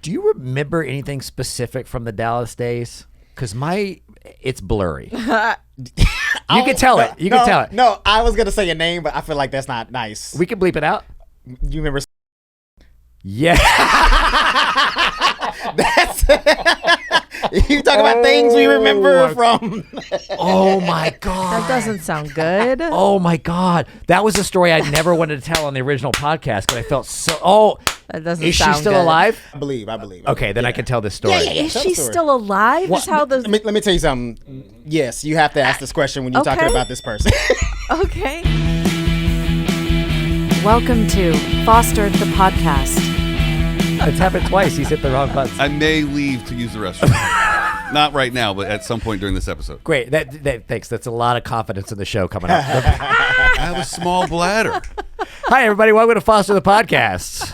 Do you remember anything specific from the Dallas days? Because it's blurry. You can tell it. You can tell it. No, I was going to say a name, but I feel like that's not nice. We can bleep it out. You remember? Yeah. That's you talk about things we remember from. Oh my God. That doesn't sound good. Oh my God. That was a story I never wanted to tell on the original podcast, but I felt so. That doesn't is she sound still good. alive? I believe. Okay, then I can tell this story. Yeah. Is she still alive? Is how the Let me tell you something. Yes, you have to ask this question when you're talking about this person. Okay. Welcome to Foster the Podcast. It's happened twice. He's hit the wrong button. I may leave to use the restroom. Not right now, but at some point during this episode. Great. Thanks. That's a lot of confidence in the show coming up. I have a small bladder. Hi, everybody. Welcome to Foster the Podcast,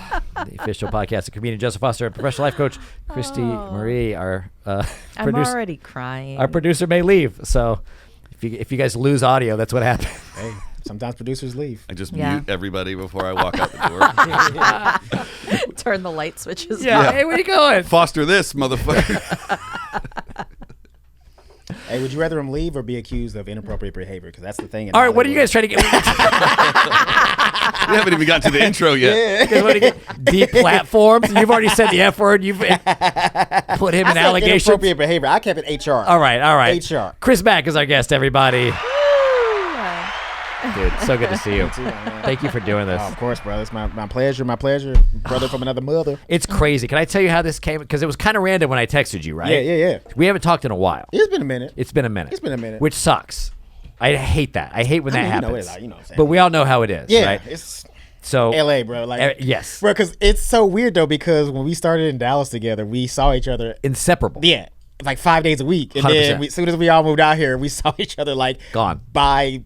the official podcast of comedian Joseph Foster and professional life coach Kristie Marie. Our I'm producer, already crying. our producer may leave. So if you guys lose audio, that's what happens. Hey, sometimes producers leave. I just Yeah. mute everybody before I walk out the door. Turn the light switches Yeah. off. Hey, where you going? Foster this, motherfucker. Hey, would you rather him leave or be accused of inappropriate behavior? Because that's the thing. All right. What are you guys trying to get? We haven't even got to the intro yet. You guys want to get deplatformed? You've already said the F word. You've put him in allegations. Inappropriate behavior. I kept it HR. All right. HR. Chris Mack is our guest, everybody. Dude, so good to see you. Thank you for doing this. Oh, of course, brother. It's my pleasure. My pleasure. Brother from another mother. It's crazy. Can I tell you how this came? Because it was kind of random when I texted you, right? Yeah. We haven't talked in a while. It's been a minute. It's been a minute. Which sucks. I hate that. I hate when that happens. You know what I'm saying. But we all know how it is, Yeah, right? it's So LA, bro. Like, yes. bro, because it's so weird though. Because when we started in Dallas together, we saw each other. Inseparable. Yeah, like 5 days a week, and 100%. then as soon as we all moved out here, we saw each other like Gone. by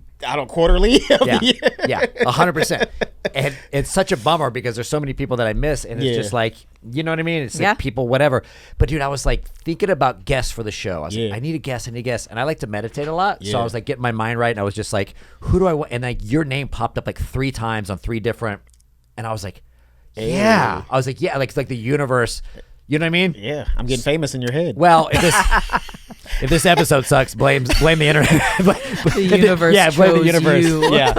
quarterly. Yeah, 100%. And it's such a bummer because there's so many people that I miss, and it's just like, you know what I mean? It's like people, whatever. But dude, I was like thinking about guests for the show. I was like, I need a guest, and I like to meditate a lot. So I was like getting my mind right, and I was just like, who do I want? And like your name popped up like 3 times on 3 different, and I was like, yeah. I was like, yeah, like the universe. You know what I mean? Yeah, I'm getting famous in your head. Well, if this episode sucks, blame the internet. The universe blame the chose universe. you. Yeah.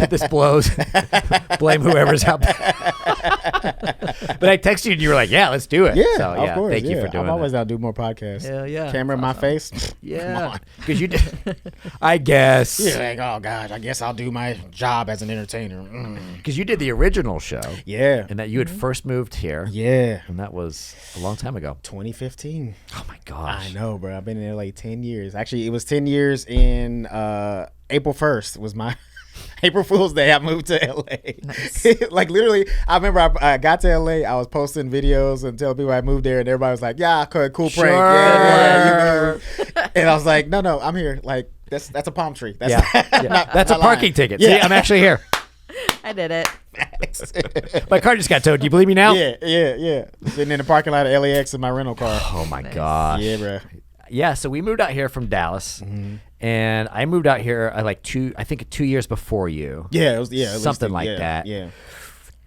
This blows. Blame whoever's out there. But I texted you and you were like, "Yeah, let's do it." Yeah, so, of course. Thank you for doing I'm always that. down to do more podcasts. Hell yeah. Camera in my face. Yeah, because you did. I guess. You're like, oh gosh, I guess I'll do my job as an entertainer. Because you did the original show. Yeah. And that you had first moved here. Yeah. And that was a long time ago. 2015. Oh my gosh. I know, bro. I've been in LA 10 years. Actually, it was 10 years in April 1st was my April Fool's Day. I moved to LA. Nice. Like literally, I remember I got to LA. I was posting videos and telling people I moved there, and everybody was like, "Yeah, cool prank." Sure. Yeah. And I was like, "No, I'm here. Like that's a palm tree. That's That's a parking lying. ticket. Yeah. See, I'm actually here. I did it. My car just got towed. Do you believe me now? Yeah. Sitting in the parking lot of LAX in my rental car. Oh my gosh. Yeah, bro. Yeah, so we moved out here from Dallas, and I moved out here I think 2 years before you. Yeah, it was something like that. Yeah.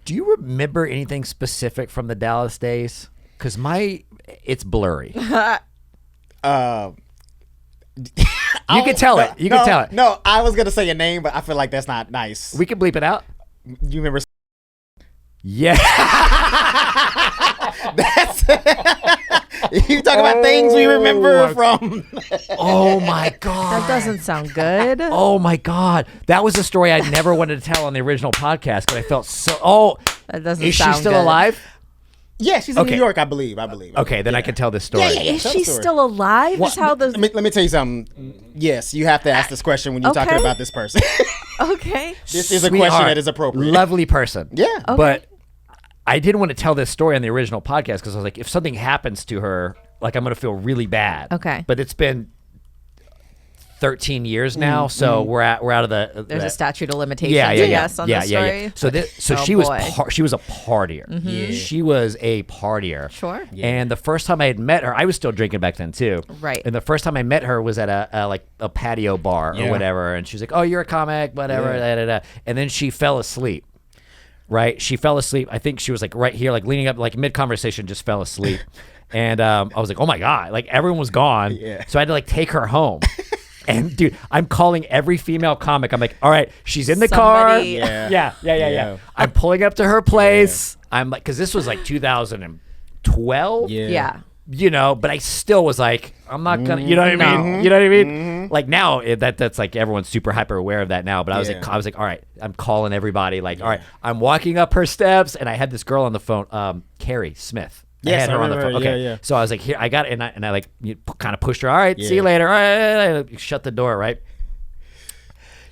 Do you remember anything specific from the Dallas days? Because it's blurry. You can tell it. You can tell it. No, I was gonna say a name, but I feel like that's not nice. We can bleep it out. You remember? Yeah. That's you talk about things we remember from. Oh my God. That doesn't sound good. Oh my God. That was a story I never wanted to tell on the original podcast, but I felt so. That doesn't Is sound she still good. alive? Yeah, she's in New York, I believe. Okay, then I can tell this story. Is Tell she the story. still alive? Is how the Let me tell you something. Yes, you have to ask this question when you're talking about this person. Okay. This is a Sweetheart, question that is appropriate. Lovely person. Yeah. Okay. But I didn't want to tell this story on the original podcast because I was like, if something happens to her, like I'm going to feel really bad. Okay. But it's been 13 years now, so we're out of the. There's a statute of limitations, Yeah. I guess, on this story. So Oh, she boy. she was a partier. Yeah. She was a partier. Sure. And the first time I had met her, I was still drinking back then too. Right. And the first time I met her was at a patio bar or Yeah. whatever, and she was like, "Oh, you're a comic, whatever." Yeah. Da, da, da. And then she fell asleep. right? She fell asleep. I think she was like right here, like leaning up, like mid conversation, just fell asleep. And I was like, oh my God, like everyone was gone. Yeah. So I had to like take her home. And dude, I'm calling every female comic. I'm like, all right, she's in the car. Yeah. I'm pulling up to her place. I'm like, because this was like 2012. Yeah. You know, but I still was like, I'm not gonna. You know what I mean? You know what I mean? Like now, that's like everyone's super hyper aware of that now. But I was like, all right, I'm calling everybody. Like, all right, I'm walking up her steps, and I had this girl on the phone, Carrie Smith. Yes, I had her on the phone. Okay, yeah. so I was like, here, I got it, and I like kind of pushed her. All right, see you later. All right, shut the door. Right,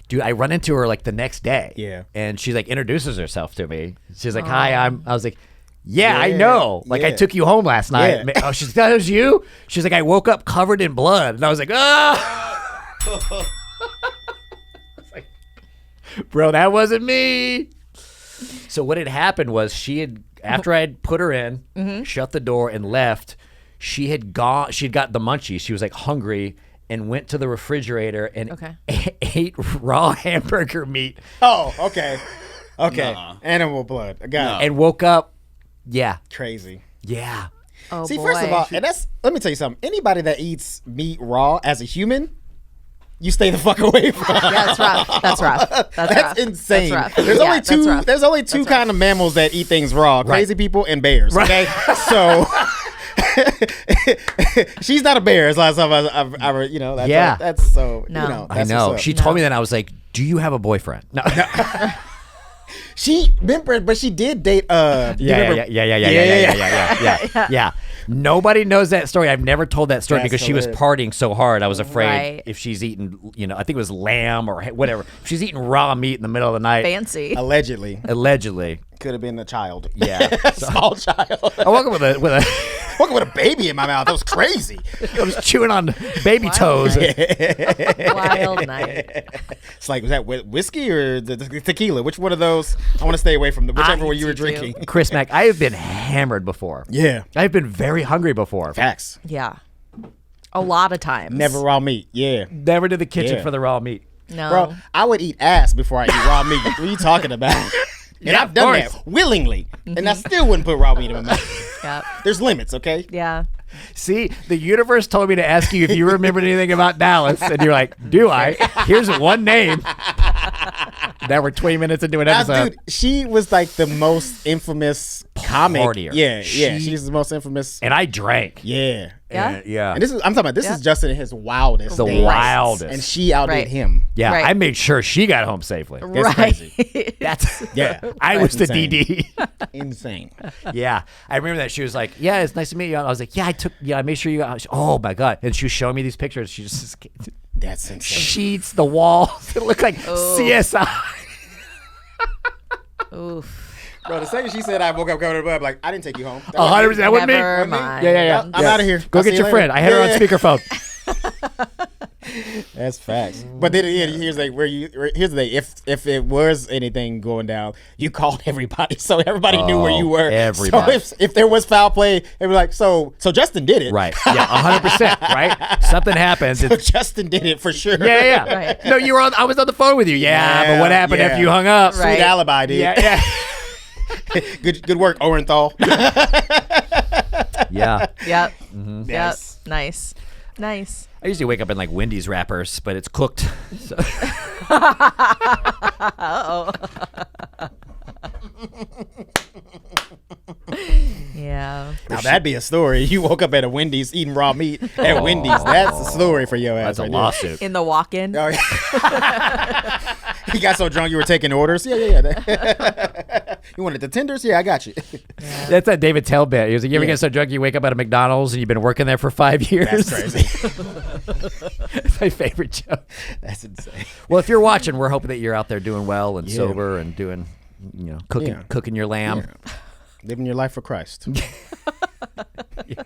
dude. I run into her like the next day. Yeah, and she like introduces herself to me. She's like, hi, I was like. Yeah, I know. Like, I took you home last night. Oh, she's that was you? She's like, I woke up covered in blood. And I was like, oh. Like, bro, that wasn't me. So what had happened was after I had put her in, shut the door and left, she'd got the munchies. She was like hungry and went to the refrigerator and ate raw hamburger meat. Oh, okay. Nah. Animal blood. I got it. And woke up. Yeah. Crazy. Yeah. Oh, See, boy. first of all, and let me tell you something. Anybody that eats meat raw as a human, you stay the fuck away from. Yeah, that's rough. That's rough. That's insane. That's rough. There's only two kind of mammals that eat things raw: crazy people and bears. Okay, so she's not a bear. As last time I've you know. That's so. No. You know, I know. She told me that. I was like, "Do you have a boyfriend?" No. She remember, but she did date. Yeah. Nobody knows that story. I've never told that story because she was partying so hard. I was afraid if she's eating, you know, I think it was lamb or whatever. If she's eating raw meat in the middle of the night. Fancy. Allegedly. Could have been a child. Yeah. Small child. I woke up with a baby in my mouth. That was crazy. I was chewing on baby toes. Wild night. It's like, was that whiskey or the tequila? Which one of those? I want to stay away from whichever one you were drinking. Chris Mack, I have been hammered before. Yeah. I've been very hungry before. Facts. Yeah. A lot of times. Never raw meat. Yeah. Never to the kitchen for the raw meat. No. Bro, I would eat ass before I eat raw meat. What are you talking about? And I've done that willingly, and I still wouldn't put raw meat in my mouth. Yep. There's limits, okay? Yeah. See, the universe told me to ask you if you remembered anything about Dallas, and you're like, do I? Here's one name. Now we're 20 minutes into an episode. Dude, she was like the most infamous comic. Partier. Yeah, she's the most infamous. And I drank. Yeah. Yeah? And I'm talking about this is Justin in his wildest. The days. wildest. And she outdid him. Yeah, Right. I made sure she got home safely. That's crazy. That's I was the DD. Insane. Yeah, I remember that. She was like, "Yeah, it's nice to meet you." I was like, I made sure you got." Oh my God! And she was showing me these pictures. She just That's insane. sheets, the walls. It looked like CSI. Oof. Bro, the second she said I woke up covered in blood, I'm like, I didn't take you home. 100%. That wasn't me. Never mind. Yeah. I'm out of here. Go I'll get see your you friend. later. I had her on speakerphone. That's facts. But then here's the thing. If it was anything going down, you called everybody, so everybody knew where you were. Everybody. So if there was foul play, they were like, so Justin did it, Right. Yeah. 100%. Right. Something happens. So Justin did it for sure. Yeah. Right. No, you were on. I was on the phone with you. Yeah. But what happened after you hung up? Right. Sweet alibi, dude. Yeah. Good work, Orenthal. Yeah. Yep. Yes. Yep. Nice. I usually wake up in like Wendy's wrappers, but it's cooked. So. Uh-oh. Yeah. Now that'd be a story. You woke up at a Wendy's eating raw meat at Wendy's. That's a story for your ass. That's a right lawsuit. In the walk-in. There. Oh, yeah. He got so drunk you were taking orders. Yeah. You wanted the tenders? Yeah, I got you. Yeah. That's that David Tell bit. He was like, you ever get so drunk you wake up at a McDonald's and you've been working there for 5 years? That's crazy. It's my favorite joke. That's insane. Well, if you're watching, we're hoping that you're out there doing well and sober and doing, cooking your lamb. Yeah. Living your life for Christ. Yeah.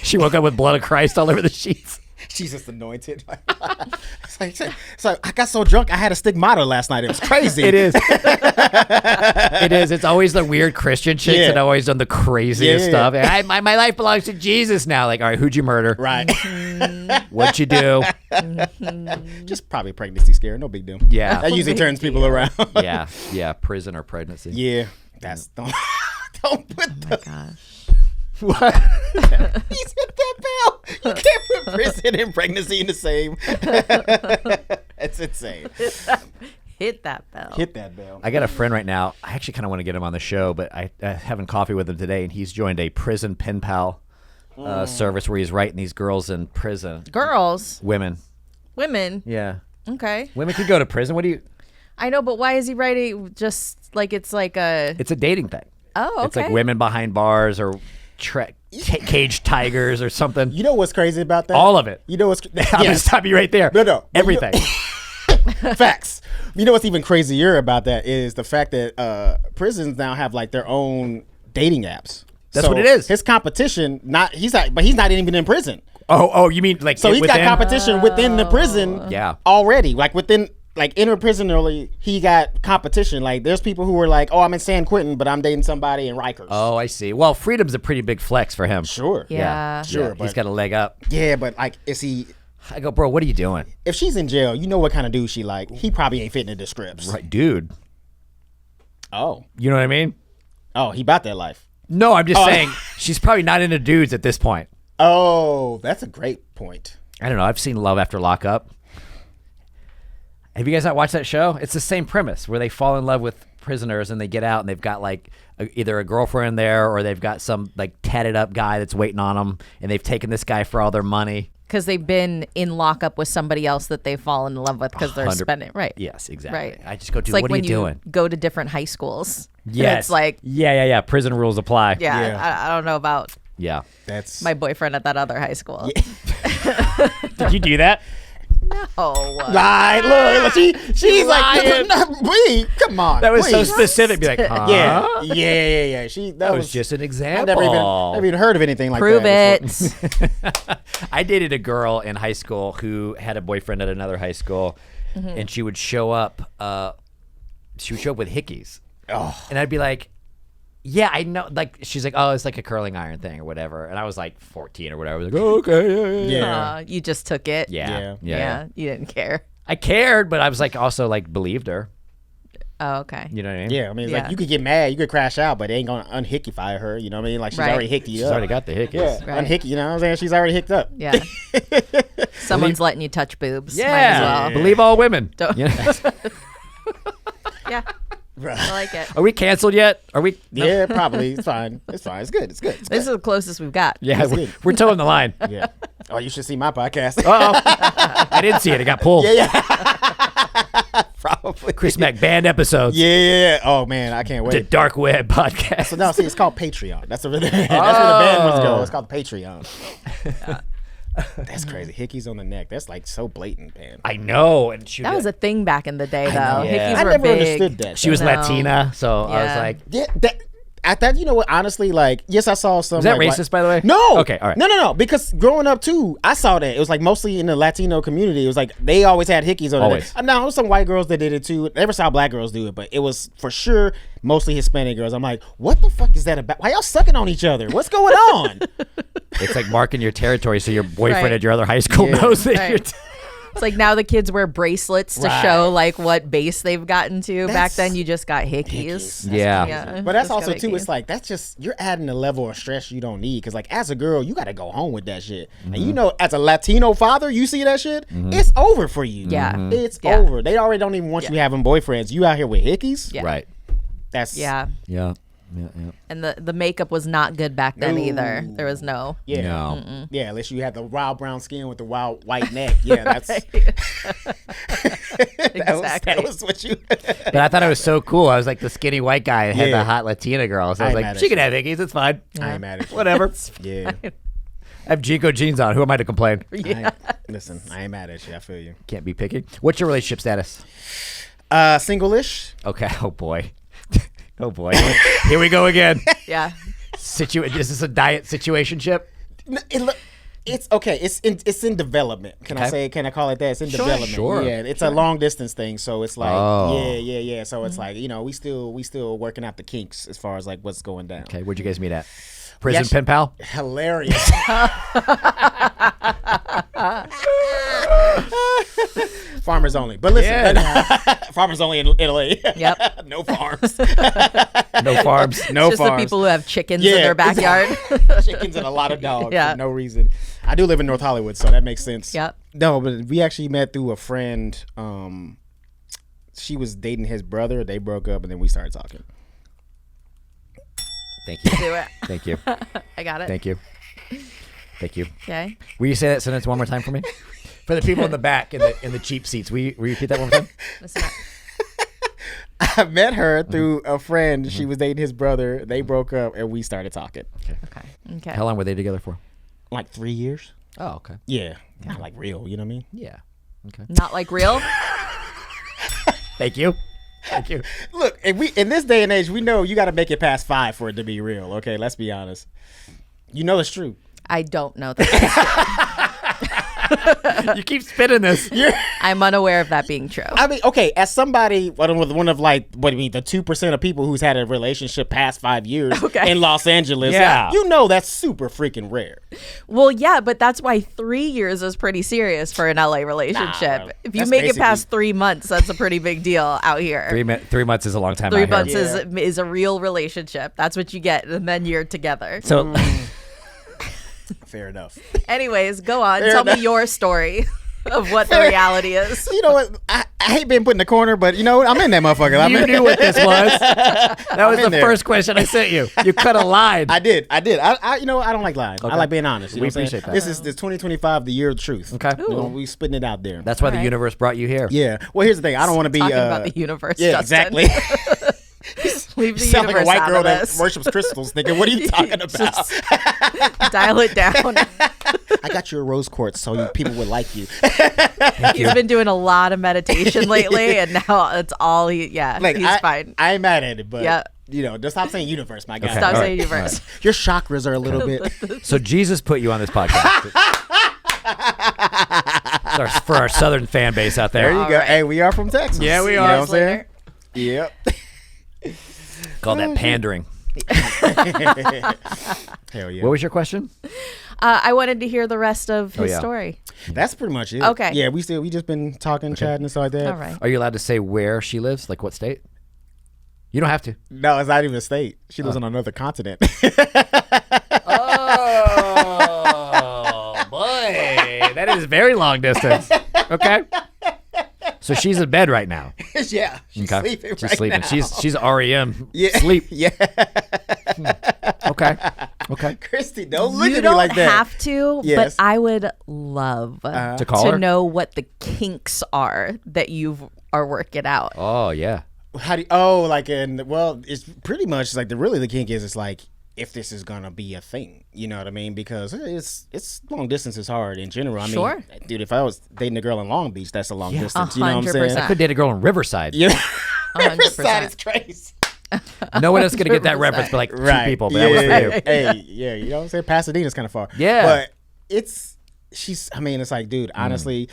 She woke up with blood of Christ all over the sheets. She's just anointed. So I got so drunk I had a stigmata last night. It was crazy. It is. It is. It's always the weird Christian chicks that always done the craziest stuff. My life belongs to Jesus now. Like, all right, who'd you murder? Right. What'd you do? Just probably pregnancy scare. No big deal. Yeah. That usually turns people around. Yeah. Prison or pregnancy. Yeah. That's don't put the. Gosh. What? He's hit that bell. You can't put prison and pregnancy in the same. It's insane. Hit that bell. Hit that bell. I got a friend right now. I actually kind of want to get him on the show, but I having coffee with him today, and he's joined a prison pen pal service where he's writing these girls in prison. Girls. Women. Yeah. Okay. Women could go to prison. What do you? I know, but why is he writing just like it's like a... It's a dating thing. Oh, okay. It's like women behind bars or caged tigers or something. You know what's crazy about that? All of it. You know what's... I'm going to stop you right there. No. Everything. Facts. You know what's even crazier about that is the fact that prisons now have like their own dating apps. That's what it is. His competition, he's not even in prison. Oh, you mean like So he's got competition within the prison already. Like within, like interprisionally, he got competition. Like there's people who were like, oh, I'm in San Quentin, but I'm dating somebody in Rikers. Oh, I see. Well, freedom's a pretty big flex for him. Sure. Yeah. Sure. He's got a leg up. Yeah, but like, is he... I go, bro, what are you doing? If she's in jail, you know what kind of dude she like. He probably ain't fitting into scripts. Right, dude. Oh. You know what I mean? Oh, he about that life. No, I'm just saying she's probably not into dudes at this point. Oh, that's a great point. I don't know. I've seen Love After Lockup. Have you guys not watched that show? It's the same premise where they fall in love with prisoners and they get out and they've got like either a girlfriend there or they've got some like tatted up guy that's waiting on them and they've taken this guy for all their money. Because they've been in lockup with somebody else that they've fallen in love with because they're spending right. Yes, exactly. Right. I just go, dude, It's like what are when you doing? go to different high schools. Yes. It's like yeah. Prison rules apply. I don't know about Yeah. That's my boyfriend at that other high school. Did you do that? No. right. Look, she's like, we come on. That was so please. specific. Be like, huh? Yeah. That was just an I example. never even heard of anything like Prove that. it. I dated a girl in high school who had a boyfriend at another high school, and she would show up. She would show up with hickeys, and I'd be like, "Yeah, I know." Like she's like, "Oh, it's like a curling iron thing or whatever," and I was like 14 or whatever. I was like, "Oh, okay, yeah." You just took it. Yeah. You didn't care. I cared, but I was like also like believed her. Oh, okay. You know what I mean? Yeah, I mean, it's like you could get mad, you could crash out, but it ain't gonna unhickify her. You know what I mean? Like she's already hickey She's up. already got the hickeys. Yeah, unhickey. You know what I'm saying? She's already hicked up. Yeah. Someone's letting you touch boobs. Yeah. Might as well. Believe all women. Don't- Yeah. Yeah. I like it. Are we canceled yet? Are we? No. Yeah, probably. It's fine. It's fine. It's good. It's good. It's This is good. the closest we've got. Yeah, we're toeing the line. Yeah. Oh, you should see my podcast. I didn't see it. It got pulled. Yeah. Probably. Chris Mack banned episodes. Yeah. Oh man, I can't The wait. dark web podcast. So now, see, it's called Patreon. That's where the bad ones go. It's called Patreon. That's crazy. Hickeys on the neck. That's like so blatant, man. I know. And That was a thing back in the day, though. know. Yeah. Hickeys I were never big. understood that. She was No. Latina, so I was Yeah. like, Yeah, I thought, you know what, honestly, like, yes, I saw some. is that like, racist, by the way? No. Okay, all right. No. Because growing up, too, I saw that. It was like mostly in the Latino community. It was like they always had hickeys on Always. it. Now, there was some white girls that did it, too. Never saw black girls do it, but it was for sure mostly Hispanic girls. I'm like, what the fuck is that about? Why y'all sucking on each other? What's going on? It's like marking your territory so your boyfriend Right. at your other high school Yeah. knows that Right. you're... It's like now the kids wear bracelets to Right. show like what base they've gotten to. Back That's- then, you just got hickeys. Yeah. But that's just also got too. hickeys. It's like that's just you're adding a level of stress you don't need. Because like as a girl, you got to go home with that shit. And you know, as a Latino father, you see that shit, it's over for you. Yeah. It's Yeah. over. They already don't even want you having boyfriends. You out here with hickeys. Yeah. Right. That's Yeah. Yeah. And the makeup was not good back then either. There was no. yeah. No. Yeah, unless you had the wild brown skin with the wild white neck. Yeah, that's Exactly. that was what you. But I thought it was so cool. I was like the skinny white guy and had Yeah. the hot Latina girl. So I was I ain't like, mad at she can you. have hickeys. It's fine. I ain't mad at you. Whatever. Yeah. I have Jinko jeans on. Who am I to complain? Listen, I ain't mad at you. I feel you. Can't be picky. What's your relationship status? Single-ish. Okay. Oh, boy. Oh, boy. Here we go again. Yeah. Is this a diet situationship? It It's okay. It's in development. Can I call it that? It's in development. Sure. Yeah, it's a long distance thing. So it's like, yeah. So it's like, we still working out the kinks as far as like what's going down. Okay, where'd you guys meet at? Prison pen pal? Hilarious. Farmers only. But listen, farmers only in Italy. Yep. No farms. No farms. No Just farms. the people who have chickens in their backyard. Chickens and a lot of dogs for no reason. I do live in North Hollywood, so that makes sense. Yep. No, but we actually met through a friend. She was dating his brother. They broke up, and then we started talking. Thank you. Do it. Thank you. I got it. Thank you. Thank you. Okay. Will you say that sentence one more time for me? For the people in the back in the cheap seats, will you repeat that one more time? Listen up. I met her through a friend. She was dating his brother. They broke up, and we started talking. Okay. How long were they together for? Like 3 years. Oh, okay. Yeah. Not like real, you know what I mean? Yeah. Okay. Not like real. Thank you. Thank you. Look, in this day and age, we know you got to make it past 5 for it to be real. Okay, let's be honest. You know it's true. I don't know that. You keep spinning this. I'm unaware of that being true. I mean, okay, as somebody, one of like, what do you mean, the 2% of people who's had a relationship past 5 years in Los Angeles, you know that's super freaking rare. Well, yeah, but that's why 3 years is pretty serious for an LA relationship. Nah, if you make it past 3 months, that's a pretty big deal out here. 3 months is a long time. 3 months is a real relationship. That's what you get, and then you're together. So. Fair enough. Anyways, go on. Tell me your story of what the reality is. You know what? I hate being put in the corner, but you know what? I'm in that motherfucker. You knew what this was. That was the first question I sent you. You could have lied. I did. I don't like lying. I like being honest. You know We what I'm appreciate saying? that. This is 2025, the year of truth. Okay. We spitting it out there. That's why the universe brought you here. Yeah. Well, here's the thing. I don't want to be Talking about the universe. Yeah, Justin. exactly. Leave the Sound universe like a white out girl of that this. worships crystals. Thinking, what are you talking about? Dial it down. I got you a rose quartz so people would like you. He's been doing a lot of meditation lately, and now it's all he's fine. I ain't mad at it, but just stop saying universe, my guy. Stop saying universe. Right. Your chakras are a little bit. So Jesus put you on this podcast. For our southern fan base out there. There you go. Right. Hey, we are from Texas. Yeah, we are. You know what I'm saying? Yep. Call that pandering. Hell yeah. What was your question? I wanted to hear the rest of his story. That's pretty much it. Okay. Yeah, we just been talking, chatting, and stuff like that. All right. Are you allowed to say where she lives? Like what state? You don't have to. No, it's not even a state. She lives on another continent. Oh, boy. That is very long distance. Okay. So she's in bed right now. Yeah. She's sleeping She's sleeping. Now. She's REM. Yeah. Sleep. Yeah. Okay. Kristie, don't look You at me like that. don't have to, Yes. but I would love to call her? know what the kinks are that you are working out. Oh, yeah. How do you, it's pretty much like the kink is, it's like, if this is gonna be a thing, you know what I mean? Because it's long distance is hard in general. I mean, dude, if I was dating a girl in Long Beach, that's a long distance. You know what I'm saying? I could date a girl in Riverside. Yeah, 100%. Riverside is crazy. No one else gonna get that reference, but like two people. But that was for you. Hey, yeah, you know what I'm saying? Pasadena's kind of far. Yeah, but it's like, dude, honestly.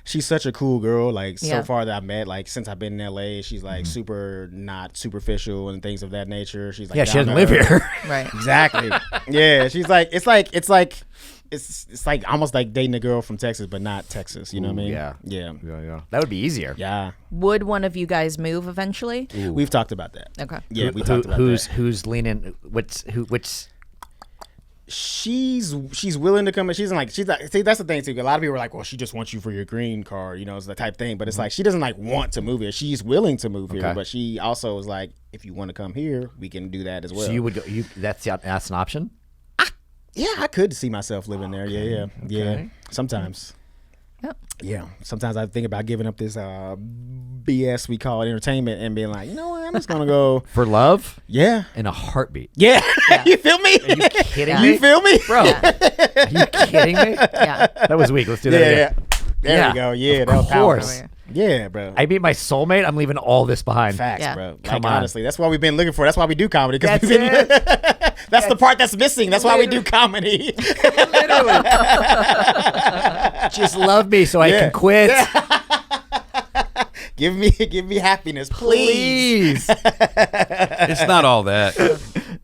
She's such a cool girl. Like so far that I've met, like since I've been in LA, she's like super not superficial and things of that nature. She's like, she doesn't live here. Right. Exactly. Yeah. She's like, it's like almost like dating a girl from Texas, but not Texas. You know what I mean? Yeah. That would be easier. Yeah. Would one of you guys move eventually? Ooh. We've talked about that. Okay. Yeah, we talked about that. Who's leaning? Which? She's willing to come. She's like, see, that's the thing too. A lot of people are like, well, she just wants you for your green card, you know, it's the type thing. But it's like, she doesn't like want to move here. She's willing to move here, but she also is like, if you want to come here, we can do that as well. So you would go? That's an option. Yeah, I could see myself living there. Yeah. Sometimes. Yep. Yeah. Sometimes I think about giving up this BS we call entertainment and being like, you know what, I'm just gonna go for love. Yeah. In a heartbeat. Yeah. You feel me? Are you kidding me? You feel me? Bro. Are you kidding me? Yeah. That was weak. Let's do that again. There we go. Yeah, that was powerful. Yeah, bro. I meet my soulmate, I'm leaving all this behind. Facts, bro. Come on. Honestly, that's what we've been looking for. That's why we do comedy. That's we've been, it. that's the part that's missing. That's why we do comedy. Literally. Just love me so I can quit. Give me happiness, please. It's not all that.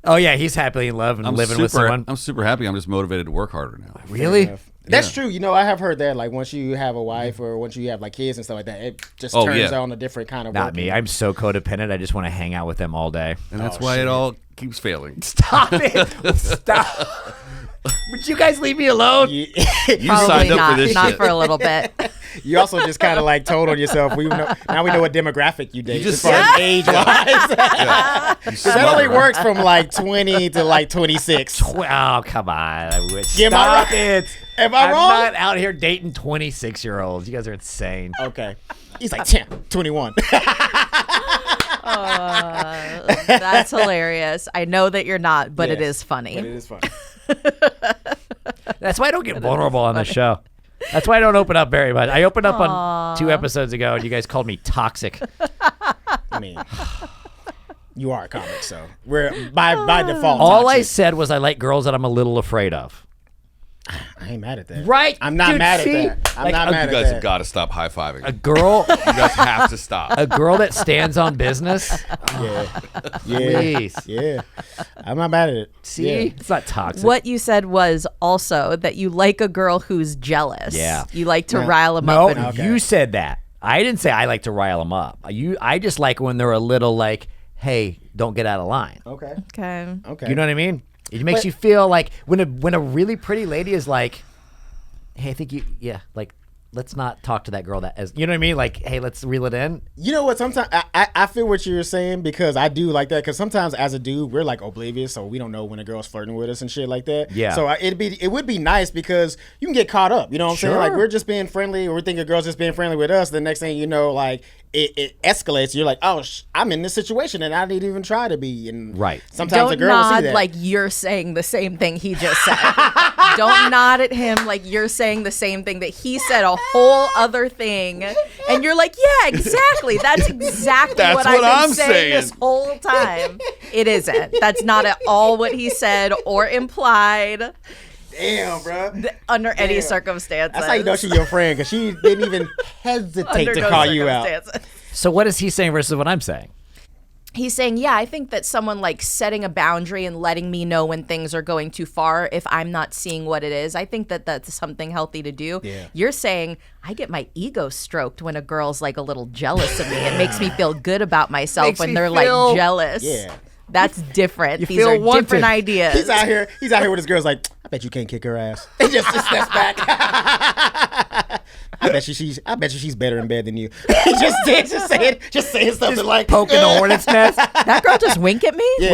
Oh yeah, he's happily in love and living with someone. I'm super happy. I'm just motivated to work harder now. Really? That's true. You know, I have heard that like once you have a wife or once you have like kids and stuff like that, it just turns on a different kind of Not me. I'm so codependent. I just want to hang out with them all day. And that's why it all keeps failing. Stop it. Stop. Would you guys leave me alone? You Probably signed up not. for this Not shit. for a little bit. You also just kind of like told on yourself. Now we know what demographic you date as just far as age wise. That only bro. works from like 20 to like 26. Oh, come on. I wish. Am I Stop right? it. Am I I'm wrong? not out here dating 26-year-olds. You guys are insane. Okay. He's like 10, 21. That's hilarious. I know that you're not, but it Yes, is funny. But it is funny. That's why I don't get vulnerable on this show. That's why I don't open up very much. I opened up on 2 episodes ago, and you guys called me toxic. I mean, you are a comic, so we're by default. All I toxic. said was I like girls that I'm a little afraid of. I ain't mad at that. Right? I'm not Dude, mad see? at that. I'm Like, not You mad at guys that. have got to stop high fiving. A girl, You guys have to stop. a girl that stands on business. Yeah. Please. Yeah. I'm not mad at it. See, Yeah. it's not toxic. What you said was also that you like a girl who's jealous. Yeah. You like to Yeah. rile them No, up. And, Okay. you said that. I didn't say I like to rile them up. I just like when they're a little like, hey, don't get out of line. Okay. okay. Okay. You know what I mean? It makes you feel like when a really pretty lady is like, hey, I think like, let's not talk to that girl that as, you know what I mean? Like, hey, let's reel it in. You know what? Sometimes I feel what you're saying because I do like that. Because sometimes as a dude, we're like oblivious, so we don't know when a girl's flirting with us and shit like that. Yeah. So it would be nice because you can get caught up. You know what I'm saying? Like Sure. we're just being friendly, or we think a girl's just being friendly with us. The next thing you know, like it escalates. You're like, oh, I'm in this situation and I didn't even try to be. And Right. Sometimes Don't a girl will see nod that. like you're saying the same thing he just said. Don't nod at him like you're saying the same thing that he said, a whole other thing. And you're like, yeah, exactly. That's exactly That's what what I've been I'm saying this saying. whole time. It isn't. That's not at all what he said or implied damn, bro. under any Damn. circumstances. That's how you know she's your friend because she didn't even hesitate Under to no call you out. circumstances. So what is he saying versus what I'm saying? He's saying, yeah, I think that someone like setting a boundary and letting me know when things are going too far if I'm not seeing what it is, I think that that's something healthy to do. Yeah. You're saying, I get my ego stroked when a girl's like a little jealous of me. It makes me feel good about myself Makes when me they're feel- like jealous. Yeah. That's different. These feel are wanted. different ideas. He's out here with his girls like, I bet you can't kick her ass. He just steps back. I bet you she's better in bed than you. just saying something like Poking the hornet's nest. That girl just wink at me? Yeah.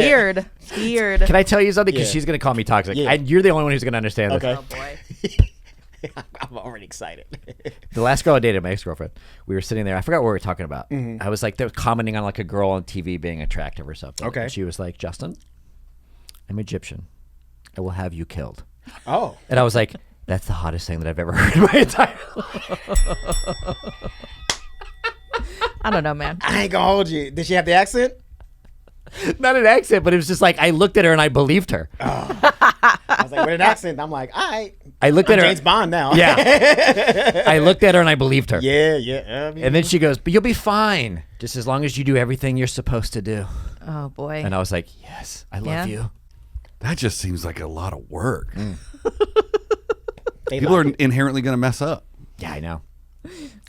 Weird. Can I tell you something? Because Yeah. she's going to call me toxic. Yeah. You're the only one who's going to understand this. Okay. Oh, boy. I'm already excited. The last girl I dated, my ex-girlfriend, we were sitting there. I forgot what we were talking about. I was like, they were commenting on like a girl on TV being attractive or something. Okay. And she was like, Justin, I'm Egyptian. I will have you killed. Oh. And I was like, that's the hottest thing that I've ever heard in my entire life. I don't know, man. I ain't gonna hold you. Did she have the accent? Not an accent, but it was just like, I looked at her and I believed her. I was like, with an accent. I'm like, all right. I looked I'm at her. James Bond now. Yeah. I looked at her and I believed her. Yeah. And then she goes, but you'll be fine. Just as long as you do everything you're supposed to do. Oh, boy. And I was like, yes, I love Yeah. you. That just seems like a lot of work. They People like are it. inherently going to mess up. Yeah, I know.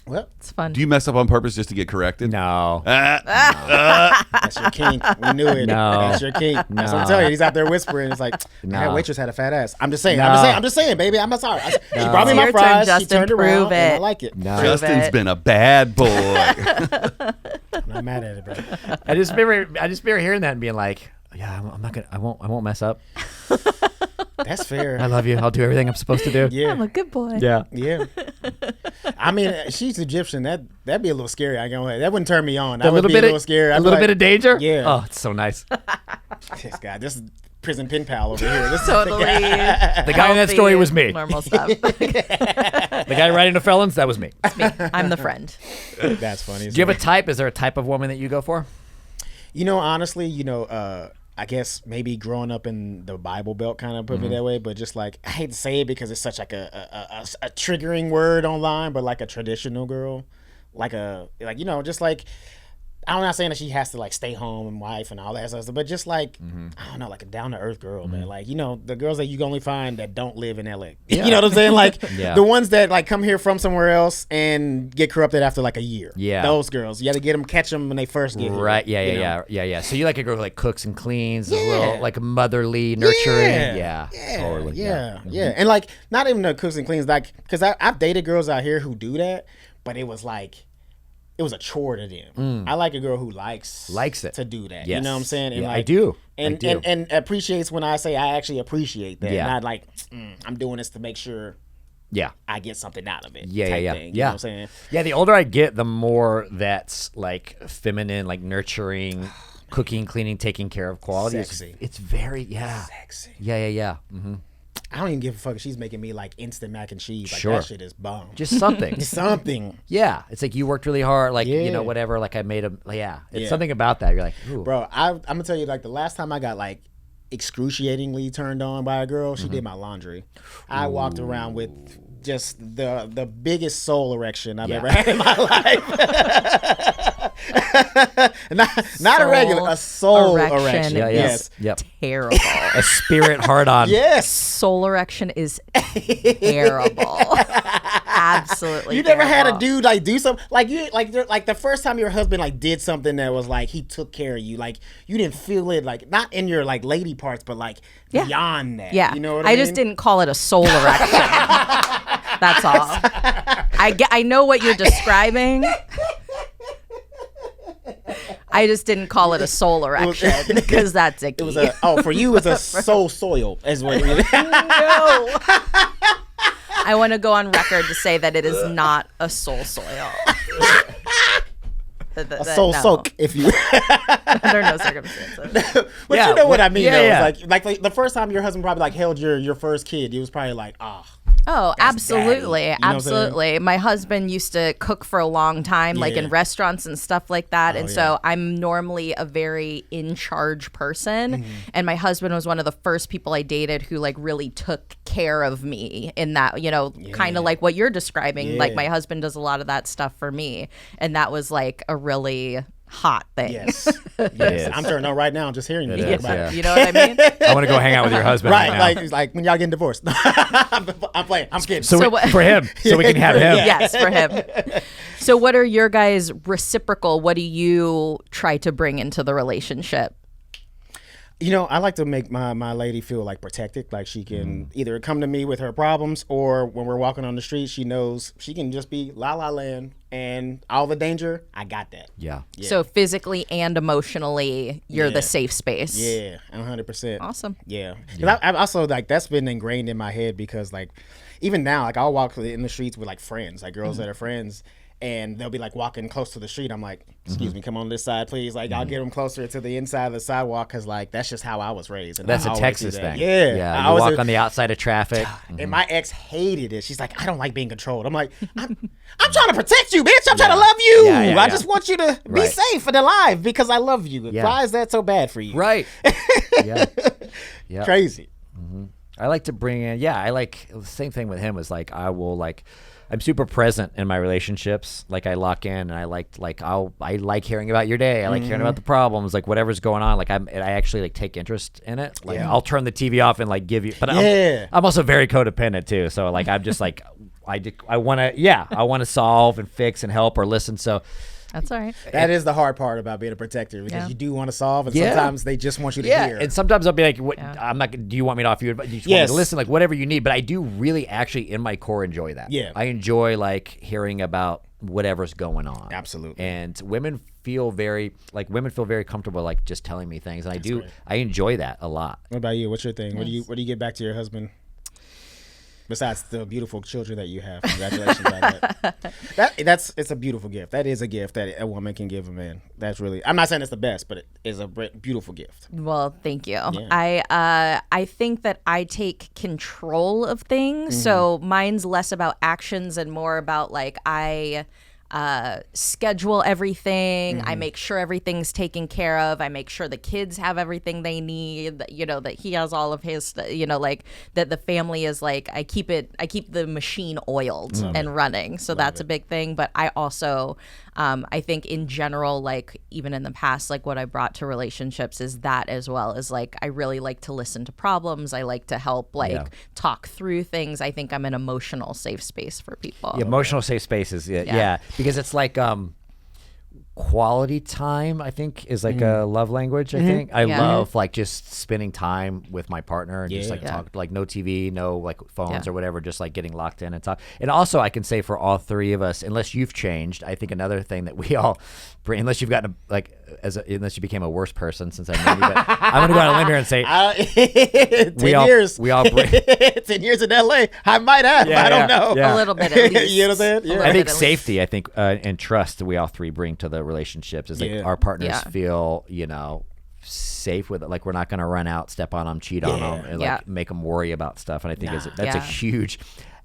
Well, It's fun. Do you mess up on purpose just to get corrected? No. that's your kink. We knew it. No. That's your kink. That's what I'm No. telling you. He's out there whispering. It's like, No. that waitress had a fat ass. I'm just saying. No. I'm just saying, baby. I'm sorry. She brought me It's my your turn, fries. She Justin. turned around. Prove And I it. like it. No. Justin's it. been a bad boy. I'm not mad at it, bro. I just remember hearing that and being like, yeah, I won't mess up. That's fair. I love you. I'll do everything I'm supposed to do. Yeah. I'm a good boy. Yeah. Yeah. I mean, she's Egyptian. That'd be a little scary. I ain't gonna lie. That wouldn't turn me on. A That would little be bit a little scary. A I'd be little like, bit of danger. Yeah. Oh, it's so nice. This guy. This prison pen pal over here. This Totally. The guy in that story was me. Normal stuff. The guy writing the felons, that was me. It's me. I'm the friend. That's funny. Do you have a type? Is there a type of woman that you go for? Honestly, I guess maybe growing up in the Bible Belt kind of put me that way, but just like, I hate to say it because it's such like a triggering word online, but like a traditional girl, just like, I'm not saying that she has to like stay home and wife and all that stuff, but just like, I don't know, like a down to earth girl, man. Like, the girls that you can only find that don't live in LA. Yeah. You know what I'm saying? Like Yeah. the ones that like come here from somewhere else and get corrupted after like a year. Yeah. Those girls, you got to catch them when they first get here. Right. Yeah. So you like a girl who like cooks and cleans, a little like motherly, nurturing. Yeah. Totally. Yeah. And like, not even the cooks and cleans, like, because I've dated girls out here who do that, but it was like, it was a chore to them. I like a girl who likes it to do that. Yes. You know what I'm saying? And Yeah, like, I do. And appreciates when I say I actually appreciate that. Yeah. Not like, I'm doing this to make sure Yeah. I get something out of it. Yeah. Thing, you know what I'm saying? Yeah. The older I get, the more that's like feminine, like nurturing, cooking, cleaning, taking care of quality. Sexy. It's very Sexy. Yeah. Mm-hmm. I don't even give a fuck if she's making me like instant mac and cheese. Like, Sure. that shit is bomb. Just something. Something. Yeah. It's like you worked really hard, like Yeah. whatever. Like I made a It's Yeah. something about that. You're like, ooh. Bro, I'm gonna tell you, like, the last time I got like excruciatingly turned on by a girl, she did my laundry. I walked around with just the biggest soul erection I've ever had in my life. not a regular, a soul erection. Yeah, Yes. Yep. Terrible. A spirit hard on. Yes. Soul erection is terrible. Absolutely. You never had a terrible. dude like do something like the first time your husband like did something that was like he took care of you, like you didn't feel it, like not in your like lady parts, but like beyond that. Yeah. You know what I mean? just didn't call it a soul erection. That's all. I know what you're describing. I just didn't call it a soul erection because that's icky. It was for you it's a soul soil is what really. No. I want to go on record to say that it is not a soul soil. A soul soak, if you. Under no circumstances. But you know what I mean, though. Yeah. It's like the first time your husband probably like held your first kid, he was probably like, Oh, absolutely. daddy. You know what I'm Absolutely. My husband used to cook for a long time, like in Yeah. restaurants and stuff like that. And yeah. so I'm normally a very in charge person. Mm-hmm. And my husband was one of the first people I dated who like really took care of me in that, kind of like what you're describing. Like Yeah. my husband does a lot of that stuff for me. And that was like a really hot thing. yes. is. I'm turning on right now just hearing you It talk is, about yeah. it. You know what I mean? I want to go hang out with your husband. Right, Right now. like when y'all getting divorced. I'm playing. I'm kidding. So, what- for him, so we can have him. Yes, for him. So what are your guys' reciprocal? What do you try to bring into the relationship? I like to make my lady feel like protected, like she can either come to me with her problems, or when we're walking on the street, she knows she can just be la la land and all the danger. I got that. Yeah. So physically and emotionally, you're the safe space. Yeah, 100%. Awesome. Yeah. 'Cause I also like that's been ingrained in my head because like even now, like I'll walk in the streets with like friends, like girls that are friends. And they'll be like walking close to the street. I'm like, excuse me, come on this side, please. Like, I'll get them closer to the inside of the sidewalk because, like, that's just how I was raised. And That's I a always Texas do that. thing. Yeah. Yeah. I You always walk do- on the outside of traffic. And my ex hated it. She's like, I don't like being controlled. I'm like, I'm trying to protect you, bitch. I'm trying to love you. Yeah, I just want you to be Right. safe and alive because I love you. Yeah. Why is that so bad for you? Right. Yeah. Yeah. Crazy. I like to bring in, I like the same thing with him is like, I'm super present in my relationships. Like I lock in and I like hearing about your day. I like hearing about the problems, like whatever's going on. Like I actually like take interest in it. Like I'll turn the TV off and like give you, but I'm also very codependent too. So like, I'm just like, I want to solve and fix and help or listen. So That's all right. That is the hard part about being a protector because you do want to solve, and sometimes they just want you to hear. And sometimes I'll be like, "What? I'm not. Do you want me to offer you advice? Do you just want me to listen? Like whatever you need." But I do really, actually, in my core, enjoy that. Yeah, I enjoy like hearing about whatever's going on. Absolutely. And women feel very comfortable like just telling me things, and I enjoy that a lot. What about you? What's your thing? Nice. What do you get back to your husband? Besides the beautiful children that you have. Congratulations on that. It's a beautiful gift. That is a gift that a woman can give a man. That's really, I'm not saying it's the best, but it is a beautiful gift. Well, thank you. Yeah. I think that I take control of things. So mine's less about actions and more about like I schedule everything. I make sure everything's taken care of. I make sure the kids have everything they need, that he has all of his, like that the family is like, I keep the machine oiled and running. So that's a big thing. But I also, I think in general, like even in the past, like what I brought to relationships is that as well as like, I really like to listen to problems. I like to help talk through things. I think I'm an emotional safe space for people. Emotional safe spaces. Yeah. Because it's like quality time, I think, is like a love language. I think I love like just spending time with my partner and just like talk, like no TV, no like phones or whatever, just like getting locked in and talk. And also I can say for all three of us, unless you've changed, I think another thing that we all bring, unless you've gotten unless you became a worse person since I know you, but I'm gonna go out on a limb here and say 10 years. We all bring 10 years in LA. I might have. I don't know. A little bit at least. You know what I'm saying? Yeah. I think safety, and trust we all three bring to the relationships is like our partners feel, safe with it. Like we're not going to run out, step on them, cheat on them, and like make them worry about stuff. And I think that's a huge,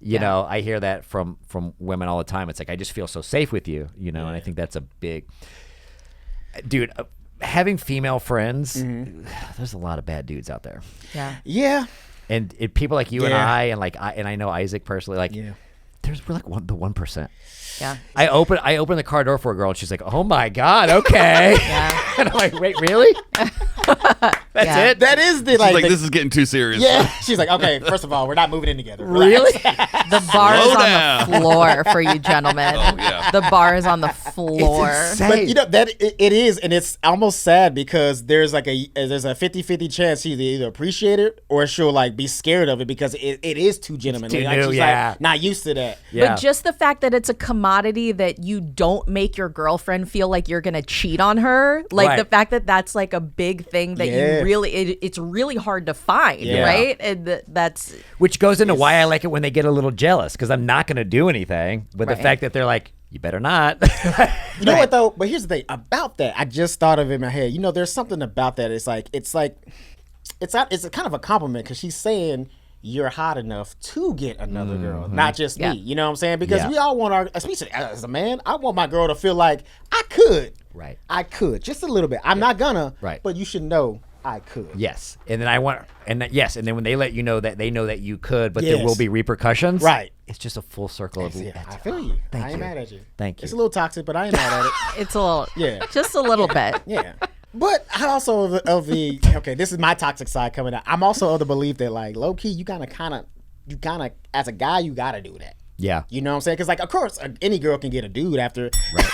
I hear that from women all the time. It's like, I just feel so safe with you, and I think that's a big, dude, having female friends, there's a lot of bad dudes out there. Yeah. Yeah. And people like you and I know Isaac personally, like we're like the 1%. Yeah. I open the car door for a girl and she's like, "Oh my God, okay." And I'm like, "Wait, really?" That's it. That is the She's like this is getting too serious. Yeah. She's like, "Okay, first of all, we're not moving in together." Really? The bar is on the floor for you gentlemen. Oh, yeah. The bar is on the floor. It's insane. But that it is, and it's almost sad because there's like there's a 50-50 chance she'll either appreciate it or she'll like be scared of it because it is too gentlemanly. It's too new, she's like not used to that. Yeah. But just the fact that it's a commodity that you don't make your girlfriend feel like you're gonna cheat on her, like the fact that that's like a big thing that you really, it's really hard to find, right? And that's which goes into why I like it when they get a little jealous because I'm not going to do anything, but the fact that they're like, "You better not." You know what though? But here's the thing about that. I just thought of it in my head. There's something about that. It's a kind of a compliment because she's saying you're hot enough to get another girl, not just me. You know what I'm saying? Because we all want especially as a man, I want my girl to feel like I could. Right. I could just a little bit. I'm not gonna. Right. But you should know I could. Yes. And then and then when they let you know that they know that you could, but there will be repercussions. Right. It's just a full circle of. I feel you. Thank I ain't you. mad at you. Thank you. It's a little toxic, but I ain't mad at it. it's a little, just a little bit. Yeah. But I also of the okay, this is my toxic side coming out. I'm also of the belief that like low key, you gotta as a guy, you gotta do that. Yeah. You know what I'm saying? Because like, of course, any girl can get a dude after. Right.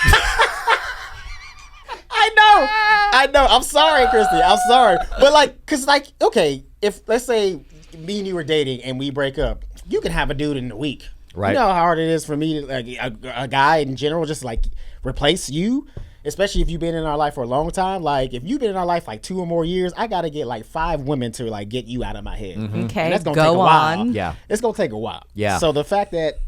I know. I'm sorry, Kristie. I'm sorry. But like, cause like, okay, if let's say me and you were dating and we break up, you can have a dude in a week. Right. You know how hard it is for me, like a guy in general, just like replace you. Especially if you've been in our life for a long time. Like if you've been in our life like 2 or more years, I gotta get like 5 women to like get you out of my head. Okay, and that's gonna go take a while. on. Yeah. It's gonna take a while. Yeah. So the fact that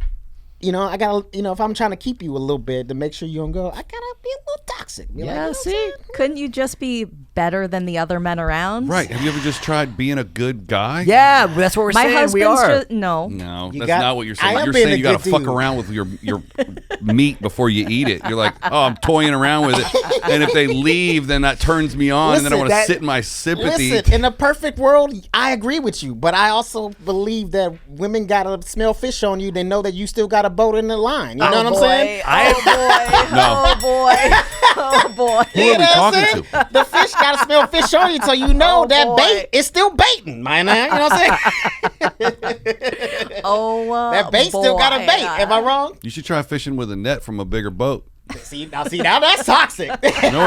I gotta, if I'm trying to keep you a little bit to make sure you don't go, I gotta be a little toxic. Be like, See, couldn't you just be better than the other men around? Right. Have you ever just tried being a good guy? Yeah, that's what we're My saying. husband's We are. No, that's not what you're saying. I am You're being saying a you got to good fuck dude. around with your meat before you eat it. You're like, oh, I'm toying around with it. And if they leave, then that turns me on. and then I want to sit in my sympathy. Listen, in a perfect world, I agree with you. But I also believe that women got to smell fish on you. They know that you still got a boat in the line. You know what I'm saying? Oh boy. Who are we talking to? The fish got to smell fish on you so you know that bait is still baiting, man. You know what I'm saying? Oh, that bait still got a bait. Am I wrong? You should try fishing with a net from a bigger boat. See now that's toxic. No,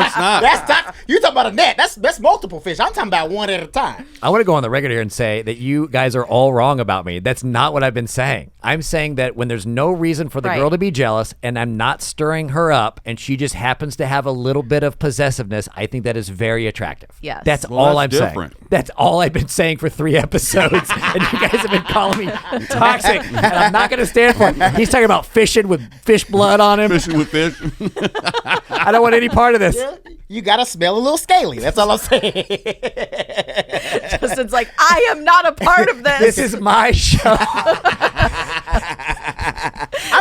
it's not. That's toxic. You talking about a net? That's multiple fish. I'm talking about one at a time. I want to go on the record here and say that you guys are all wrong about me. That's not what I've been saying. I'm saying that when there's no reason for the girl to be jealous and I'm not stirring her up and she just happens to have a little bit of possessiveness, I think that is very attractive. Yes. That's Well, all that's I'm different. saying. That's all I've been saying for 3 episodes. And you guys have been calling me toxic. And I'm not going to stand for it. He's talking about fishing with fish blood on him. Fishing with fish. I don't want any part of this. Yeah, you gotta smell a little scaly. That's all I'm saying. Justin's like, I am not a part of this. This is my show. I'm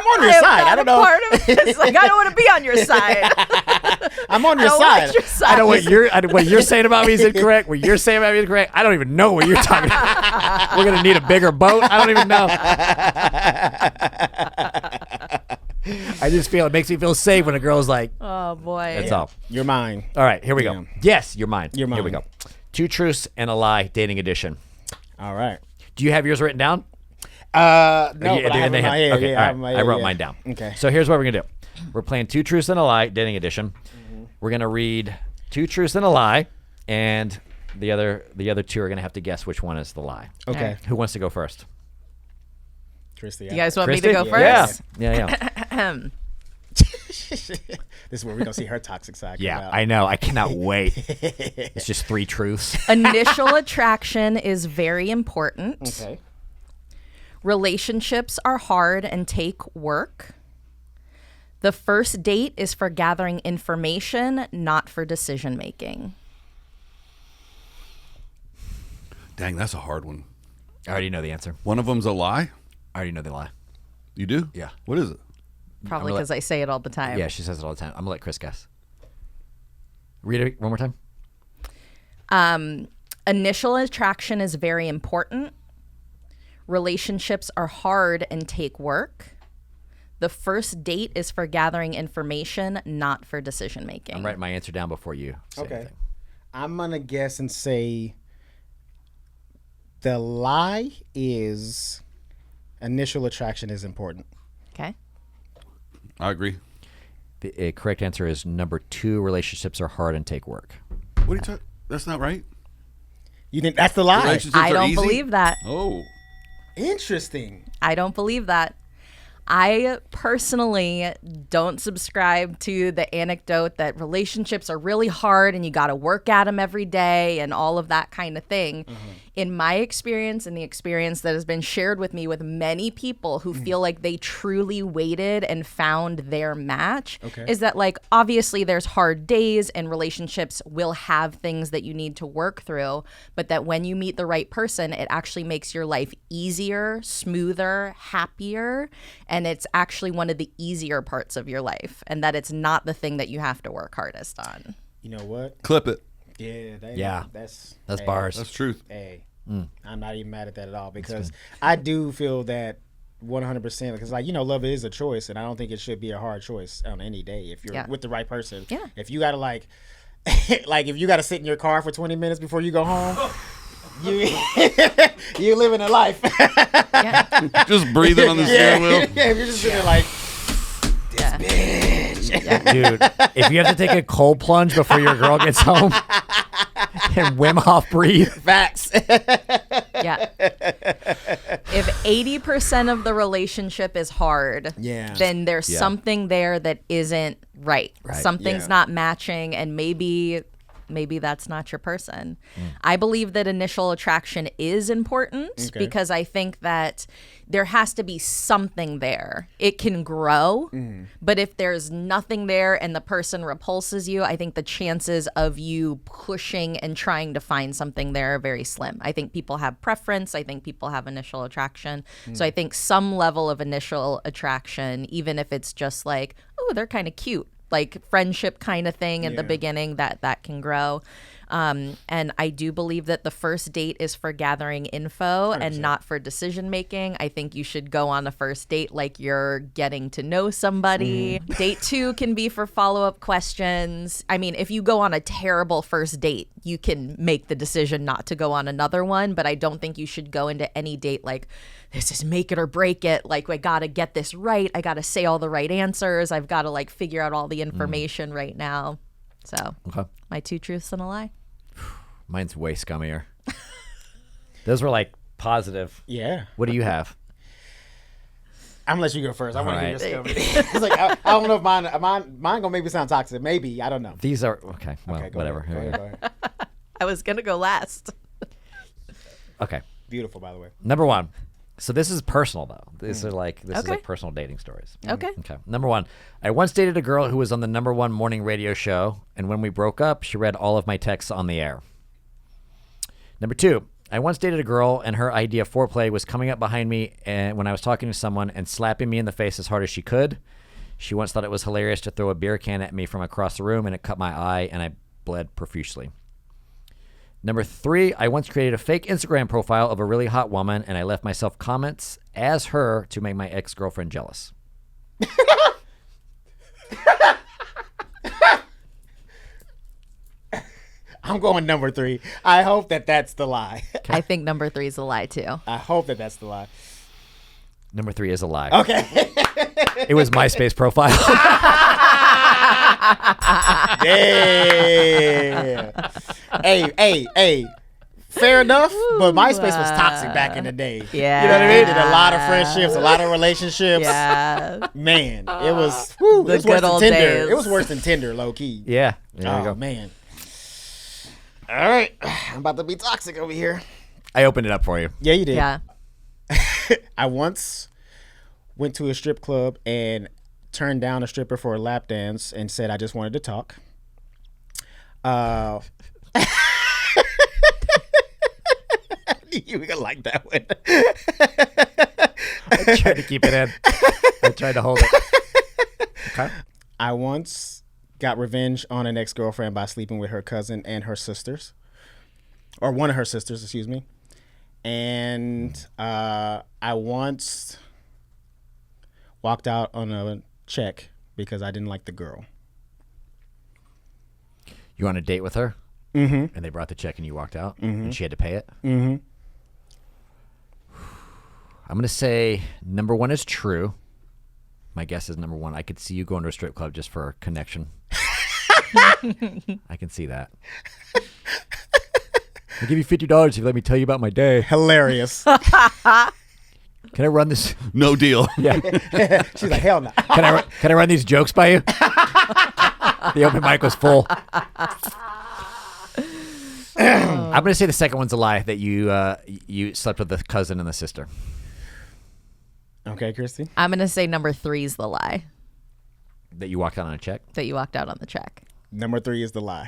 on your side. I don't know. Part of this. Like, I don't want to be on your side. I'm on your I don't side. want your side. I know what you're saying about me is incorrect. What you're saying about me is correct. I don't even know what you're talking about. We're gonna need a bigger boat. I don't even know. I just feel it makes me feel safe when a girl's like, Oh boy. that's all. You're mine. All right, here we go. Yeah. Yes, you're mine. You're Here we mine. go. 2 truths and a lie, dating edition. All right. Do you have yours written down? No, Yeah, but I have they it in my head. Okay, Yeah, all I right. have my I head, wrote yeah. mine down. Okay. So here's what we're gonna do. We're playing 2 truths and a lie, dating edition. We're gonna read 2 truths and a lie, and the other 2 are gonna have to guess which one is the lie. Okay. Who wants to go first? Kristie. You guys want me to Kristie? go Yeah. first? Yeah. This is where we're gonna see her toxic side. come Yeah, out. I know. I cannot wait. It's just 3 truths. Initial attraction is very important. Okay. Relationships are hard and take work. The first date is for gathering information, not for decision making. Dang, that's a hard one. I already know the answer. One of them's a lie? I already know the lie. You do? Yeah. What is it? Probably because I say it all the time. Yeah, she says it all the time. I'm gonna let Chris guess. Read it one more time. Initial attraction is very important. Relationships are hard and take work. The first date is for gathering information, not for decision making. I'm writing my answer down before you say Okay. anything. I'm gonna guess and say the lie is initial attraction is important. Okay. I agree. The correct answer is number 2. Relationships are hard and take work. What are you talking? That's not right. You think that's the lie? Relationships I are don't easy? believe that. Oh. Interesting. I don't believe that. I personally don't subscribe to the anecdote that relationships are really hard and you got to work at them every day and all of that kind of thing. In my experience and the experience that has been shared with me with many people who feel like they truly waited and found their match, is that, like, obviously there's hard days and relationships will have things that you need to work through, but that when you meet the right person, it actually makes your life easier, smoother, happier, and it's actually one of the easier parts of your life, and that it's not the thing that you have to work hardest on. You know what? Clip it. Yeah. That's That's hey, bars. That's truth. Hey, I'm not even mad at that at all because I do feel that 100% because, like, you know, love is a choice, and I don't think it should be a hard choice on any day if you're with the right person. Yeah. If you gotta like if you gotta sit in your car for 20 minutes before you go home. You living a life. Just breathing on the steering wheel. Yeah, if you're just sitting there like, Dude, if you have to take a cold plunge before your girl gets home and Wim Hof breathe. facts. Yeah. If 80% of the relationship is hard, then there's something there that isn't right. Something's not matching, and maybe that's not your person. I believe that initial attraction is important because I think that there has to be something there. It can grow, but if there's nothing there and the person repulses you, I think the chances of you pushing and trying to find something there are very slim. I think people have preference. I think people have initial attraction. So I think some level of initial attraction, even if it's just like, oh, they're kind of cute, like friendship kind of thing at the beginning, that can grow. And I do believe that the first date is for gathering info 100%. and not for decision making. I think you should go on a first date like you're getting to know somebody. Date 2 can be for follow-up questions. I mean, if you go on a terrible first date, you can make the decision not to go on another one, but I don't think you should go into any date like, this is make it or break it. Like, I got to get this right. I got to say all the right answers. I've got to like figure out all the information right now. So my 2 truths and a lie. Mine's way scummier. Those were like positive. Yeah. What do you have? I'm gonna let you go first. I want to hear All your story. It's like I don't know if mine gonna maybe sound toxic. Maybe, I don't know. These are okay. Well, Okay, go whatever. ahead. Go ahead. I was going to go last. Okay. Beautiful, by the way. Number 1. So this is personal though. This is like Okay. personal dating stories. Okay. Okay. Number 1. I once dated a girl who was on the number 1 morning radio show, and when we broke up, she read all of my texts on the air. Number 2. I once dated a girl, and her idea of foreplay was coming up behind me and when I was talking to someone and slapping me in the face as hard as she could. She once thought it was hilarious to throw a beer can at me from across the room, and it cut my eye, and I bled profusely. Number 3, I once created a fake Instagram profile of a really hot woman, and I left myself comments as her to make my ex-girlfriend jealous. I'm going number 3. I hope that that's the lie. I think number 3 is a lie too. I hope that that's the lie. Number 3 is a lie. Okay. It was MySpace profile. Yeah. Hey. Fair enough, but MySpace was toxic back in the day. Yeah. You know what I mean? Did a lot of friendships, a lot of relationships. Yeah. Man, it was it was worse good old than Tinder. days. It was worse than Tinder, low key. Yeah. There you Oh go. man. All right. I'm about to be toxic over here. I opened it up for you. Yeah, you did. Yeah. I once went to a strip club and turned down a stripper for a lap dance and said I just wanted to talk. You were gonna like that one. I tried to keep it in. I tried to hold it. Okay. I once got revenge on an ex-girlfriend by sleeping with her cousin and her sisters, or one of her sisters, excuse me. And I once walked out on a check because I didn't like the girl. You were on a date with her? Mm-hmm. And they brought the check and you walked out? And she had to pay it? Mm-hmm. I'm going to say number 1 is true. My guess is number 1. I could see you going to a strip club just for a connection. I can see that. I'll give you $50 if you let me tell you about my day. Hilarious. Can I run this? No deal. Yeah. She's like, hell no. Can I run these jokes by you? The open mic was full. I'm going to say the second one's a lie, that you slept with the cousin and the sister. Okay, Kristie. I'm going to say number 3 is the lie. That you walked out on a check? That you walked out on the check. Number 3 is the lie.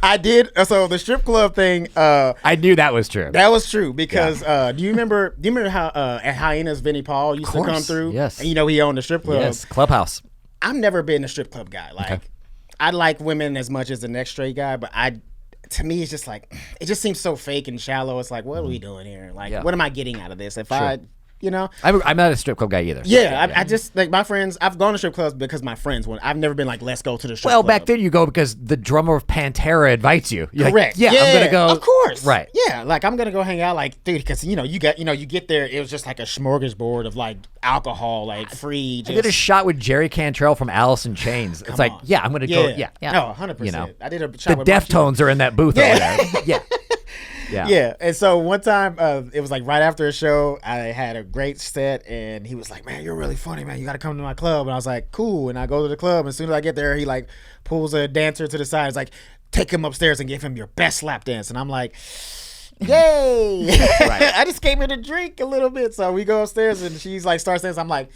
I did. So the strip club thing. I knew that was true. That was true because do you remember how at Hyenas Vinnie Paul used to come through? Yes. And he owned the strip club. Yes, Clubhouse. I've never been a strip club guy. Like I like women as much as the next straight guy, but to me it's just like it just seems so fake and shallow. It's like, what are we doing here? Like what am I getting out of this? If I'm not a strip club guy either. Yeah, I just like my friends. I've gone to strip clubs because my friends went. I've never been like, let's go to the strip club. Well, back then you go because the drummer of Pantera invites you. You're Correct. Like, I'm gonna go. Of course. Right. Yeah, like I'm gonna go hang out. Like, dude, because you get there. It was just like a smorgasbord of like alcohol, like free. I did a shot with Jerry Cantrell from Alice in Chains. It's like, I'm gonna go. Yeah. No, 100%. I did a shot The with Mark Deftones are in that booth over there. Yeah. Yeah, and so one time, it was like right after a show, I had a great set, and he was like, man, you're really funny, man. You got to come to my club. And I was like, cool. And I go to the club, and as soon as I get there, he like pulls a dancer to the side. He's like, take him upstairs and give him your best lap dance. And I'm like, yay. I just came here to drink a little bit. So we go upstairs, and she's like, starts dancing. I'm like,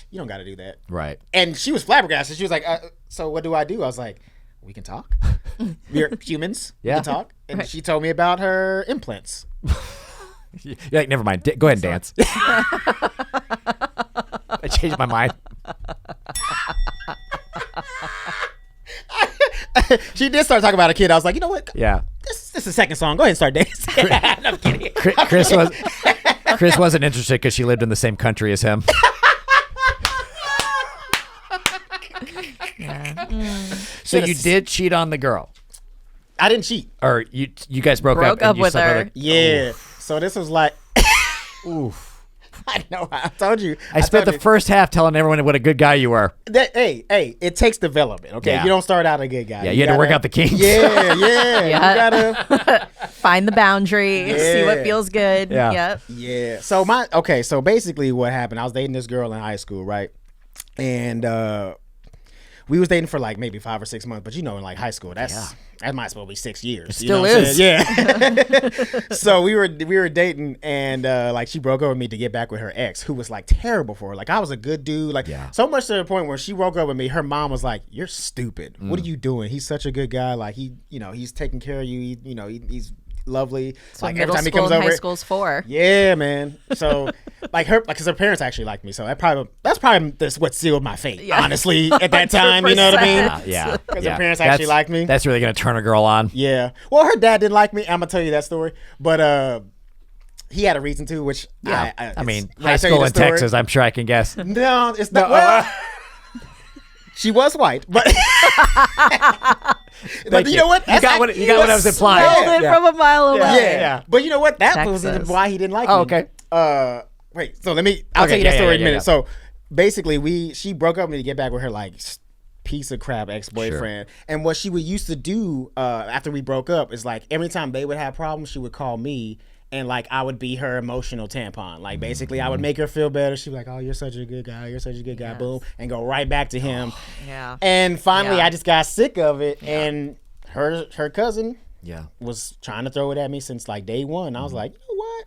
you don't got to do that. Right. And she was flabbergasted. She was like, so what do I do? I was like, we can talk. We're humans. Yeah. We can talk. And she told me about her implants. You're like, never mind. Go ahead and dance. I changed my mind. She did start talking about a kid. I was like, you know what? Yeah. This is the second song. Go ahead and start dancing. No, I'm kidding. Chris wasn't interested because she lived in the same country as him. So you did cheat on the girl. I didn't cheat. Or you guys broke up up with her. Yeah. Oof. So this was like, oof. I know. I told you. I spent the first half telling everyone what a good guy you were. Hey, it takes development. Okay, you don't start out a good guy. Yeah, you had to work out the kinks. Yeah. You gotta find the boundary, see what feels good. Yeah. Yep. Yeah. So basically, what happened? I was dating this girl in high school, right? And we was dating for like maybe 5 or 6 months, but in like high school, that might as well be 6 years. It still is. Yeah. So we were dating, and like she broke up with me to get back with her ex, who was like terrible for her. Like I was a good dude, like so much to the point where she broke up with me. Her mom was like, "You're stupid. What are you doing? He's such a good guy. Like he's taking care of you. He's lovely. So like middle every time he school comes and over, high school's for. Yeah, man. So because her parents actually liked me, so that's probably what sealed my fate. Yeah. Honestly, at that time, you know what I mean? Yeah. Because her parents actually liked me. That's really gonna turn a girl on. Yeah. Well, her dad didn't like me. I'm gonna tell you that story, but he had a reason to, which I mean, high school in Texas. I'm sure I can guess. No, it's not. Well, she was white, but. But you know what? You got what I was implying. Smelled it from a mile away. Yeah. But you know what? That Texas. was why he didn't like me. Oh, okay. Wait. So I'll tell you that story in a minute. So basically, she broke up with me to get back with her like piece of crap ex-boyfriend. Sure. And what she would used to do after we broke up is like every time they would have problems, she would call me. And like I would be her emotional tampon. Like basically I would make her feel better. She'd be like, "Oh, you're such a good guy. You're such a good guy." Yes. Boom, and go right back to him. Yeah. And finally, I just got sick of it. Yeah. And her cousin, was trying to throw it at me since like day one. I was like, you know what?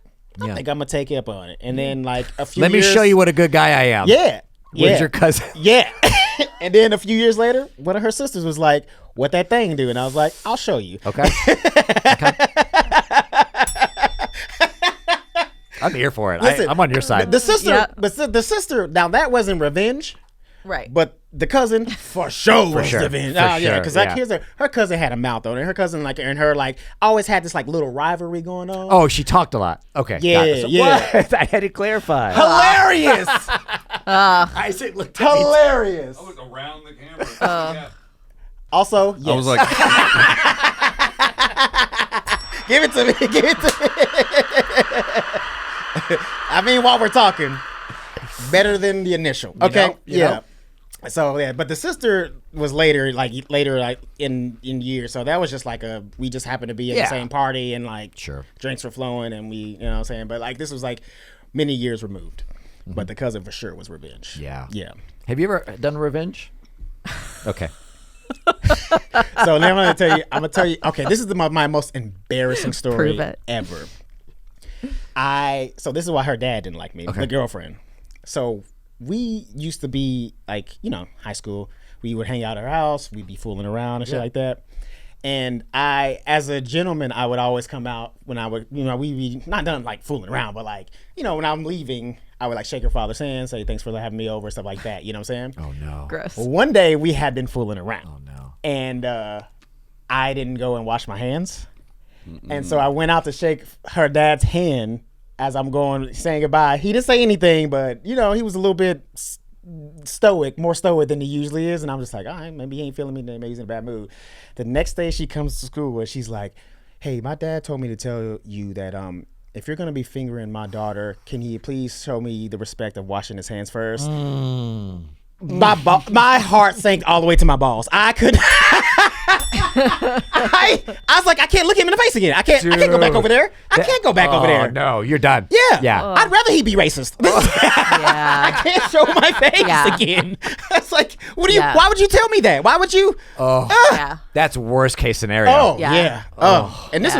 I think I'm gonna take up on it. And then like a few. Let me show you what a good guy I am. Yeah. Where's your cousin? Yeah. And then a few years later, one of her sisters was like, "What that thing do?" And I was like, "I'll show you." Okay. I'm here for it. Listen, I'm on your side. The sister. Now that wasn't revenge, right? But the cousin for sure was revenge. Yeah, because her cousin had a mouth on it. Her cousin and her always had this like little rivalry going on. Oh, she talked a lot. Okay, yeah. What? I had to clarify. Hilarious. Isaac looked at hilarious. I was around the camera. Also, yes. I was like, give it to me. Give it to me. I mean, while we're talking, better than the initial. Okay, you know? So but the sister was later in years. So that was just like we just happened to be at the same party and like drinks were flowing and we, you know what I'm saying. But like this was like many years removed. Mm-hmm. But the cousin for sure was revenge. Yeah. Have you ever done revenge? Okay. So now I'm gonna tell you. Okay, this is my most embarrassing story ever. So this is why her dad didn't like me, the girlfriend. So we used to be like, high school. We would hang out at our house. We'd be fooling around and shit like that. And as a gentleman, I would always come out when I would, we'd be not done like fooling around, but like, when I'm leaving, I would like shake her father's hand, say thanks for having me over, stuff like that. You know what I'm saying? Oh no. Gross. Well, one day we had been fooling around. Oh no. And I didn't go and wash my hands. And so I went out to shake her dad's hand as I'm going, saying goodbye. He didn't say anything, but, he was a little bit more stoic than he usually is. And I'm just like, all right, maybe he ain't feeling me. Maybe he's in a bad mood. The next day she comes to school and she's like, hey, my dad told me to tell you that if you're going to be fingering my daughter, can he please show me the respect of washing his hands first? My heart sank all the way to my balls. I could. I was like, I can't look him in the face again. I can't go back over there. I can't go back over there. No, you're done. Yeah. I'd rather he be racist. I can't show my face again. It's like, why would you tell me that? Why would you? That's worst case scenario. Oh, yeah. And this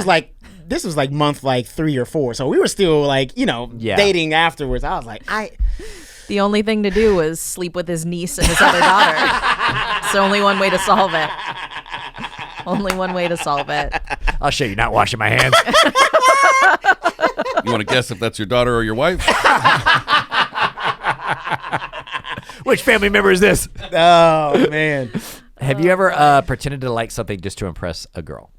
was like month like 3 or 4. So we were still like, dating afterwards. I was like, the only thing to do was sleep with his niece and his other daughter. It's only one way to solve it. Only one way to solve it. I'll show you not washing my hands. You want to guess if that's your daughter or your wife? Which family member is this? Oh, man. Have you ever pretended to like something just to impress a girl?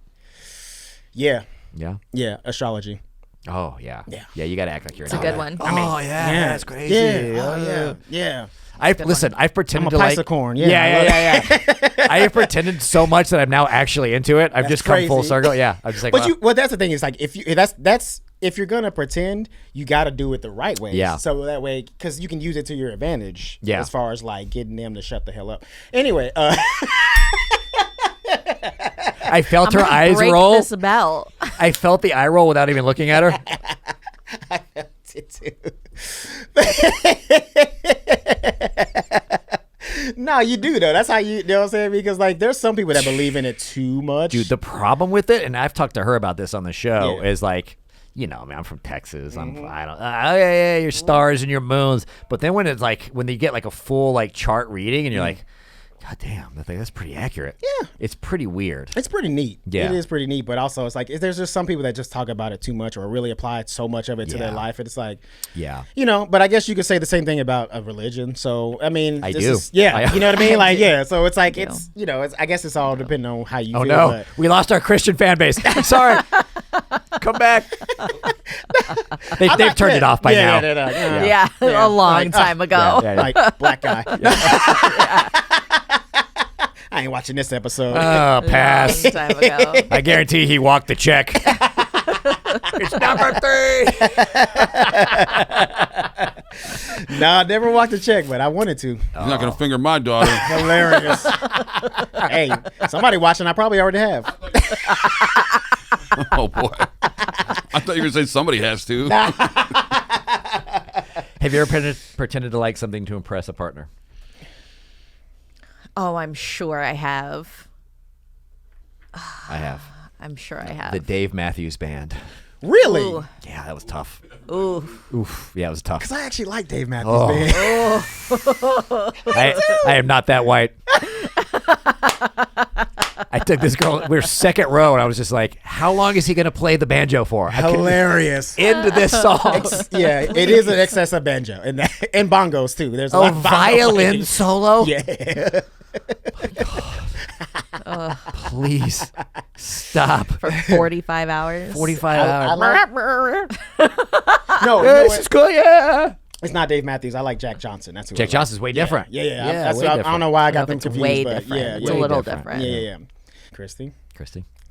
Yeah. Yeah. Yeah. Astrology. Oh yeah. Yeah. Yeah. You got to act like you're. It's a good one. Oh yeah. That's crazy. Yeah. Oh yeah. Yeah. I've pretended I'm a to like. Piscicorn. Yeah. I have pretended so much that I'm now actually into it. I've just come full crazy. circle. Yeah. I'm just like. But that's the thing is like if you're gonna pretend, you got to do it the right way. Yeah. So that way, because you can use it to your advantage. Yeah. As far as like getting them to shut the hell up. Anyway. I felt her eyes break roll. This bell. I felt the eye roll without even looking at her. I felt it too. No, you do though. That's how you know what I'm saying? Because like there's some people that believe in it too much. Dude, the problem with it, and I've talked to her about this on the show, Yeah. is like, I mean, I'm from Texas. Yeah, your stars and your moons. But then when it's like, when you get like a full like chart reading and you're like, God damn, that's pretty accurate. Yeah. It's pretty weird. It's pretty neat. Yeah. It is pretty neat, but also it's like there's just some people that just talk about it too much or really apply so much of it to their life. And it's like, Yeah. but I guess you could say the same thing about a religion. So, I mean, I this do. is- yeah. You know what I mean? Like, yeah. So it's like, I it's, I guess it's all depending on how you Oh feel. no, But we lost our Christian fan base. I'm sorry. Come back. They've turned it off by now. Yeah, a long time ago. Yeah. Like, black guy. I ain't watching this episode. Oh, pass. Long time ago. I guarantee he walked the check. It's number 3. No, I never walked a check, but I wanted to. You're not gonna finger my daughter. Hilarious. Hey, somebody watching, I probably already have. Oh boy. I thought you were gonna say somebody has to. Have you ever pretended to like something to impress a partner? Oh, I'm sure I have. I have. I'm sure I have. The Dave Matthews Band. Really? Ooh. Yeah, that was tough. Ooh. Oof. Yeah, it was tough. Because I actually like Dave Matthews Band. I am not that white. I took this girl. We were second row, and I was just like, "How long is he going to play the banjo for?" Hilarious. Into this song. Yeah, it is an excess of banjo and bongos too. There's a Oh, lot of violin solo. Yeah. Please stop. For 45 hours. 45 hours. No, This is cool. Yeah. it's not Dave Matthews. I like Jack Johnson. That's who Jack Johnson's way different. Yeah. way I don't know why I got them It's confused. way but different. Yeah, It's yeah, a little different. different. yeah. Kristie,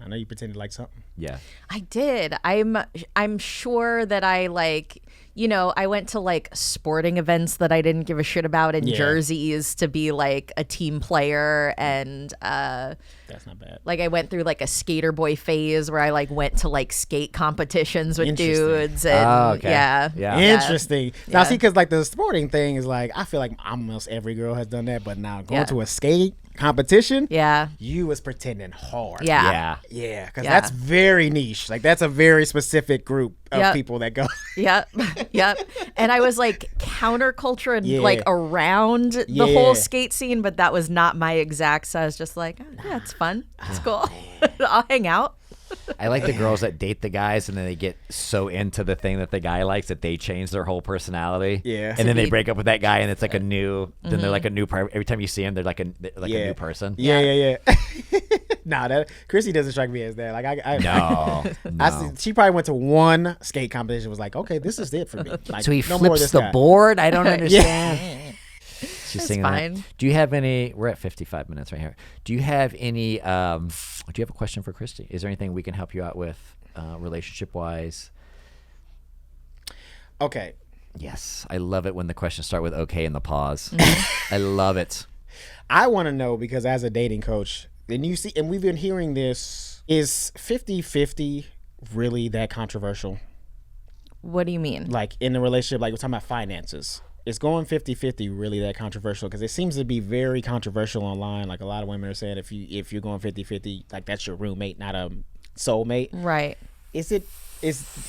I know you pretended like something. Yeah. I did. I'm sure that I like, I went to like sporting events that I didn't give a shit about in jerseys to be like a team player, and That's not bad. like I went through like a skater boy phase where I like went to like skate competitions with dudes, and Oh, okay. yeah. Interesting. Now, Yeah. see, because like the sporting thing is like, I feel like almost every girl has done that, but now going to a skate competition, Yeah. you was pretending hard. Yeah. Yeah. Yeah, because Yeah. that's very niche. Like that's a very specific group of Yep. people that go. Yep. Yep. And I was like counterculture and Yeah. like around the Yeah. whole skate scene, but that was not my exact. So I was just like, oh, yeah, it's fun. It's cool. I'll hang out. I like the girls that date the guys and then they get so into the thing that the guy likes that they change their whole personality. Yeah. And then they break up with that guy and it's like a new. Then they're like a new part. Every time you see them, they're like a new person. Yeah. Nah, that Kristie doesn't strike me as that. Like I No. she probably went to one skate competition. Was like, okay, this is it for me. Like, So he no more of flips this the guy. board. I don't understand. She's That's singing fine. that. Do you have any? We're at 55 minutes right here. Do you have any? Do you have a question for Kristie? Is there anything we can help you out with, relationship wise? Okay. Yes, I love it when the questions start with "okay" and the pause. Mm-hmm. I love it. I want to know because as a dating coach, and you see, and we've been hearing this, is 50-50 really that controversial? What do you mean? Like in a relationship, like we're talking about finances. Is going 50-50 really that controversial? Because it seems to be very controversial online. Like a lot of women are saying if you're going 50-50, like that's your roommate, not a soulmate. Right. Is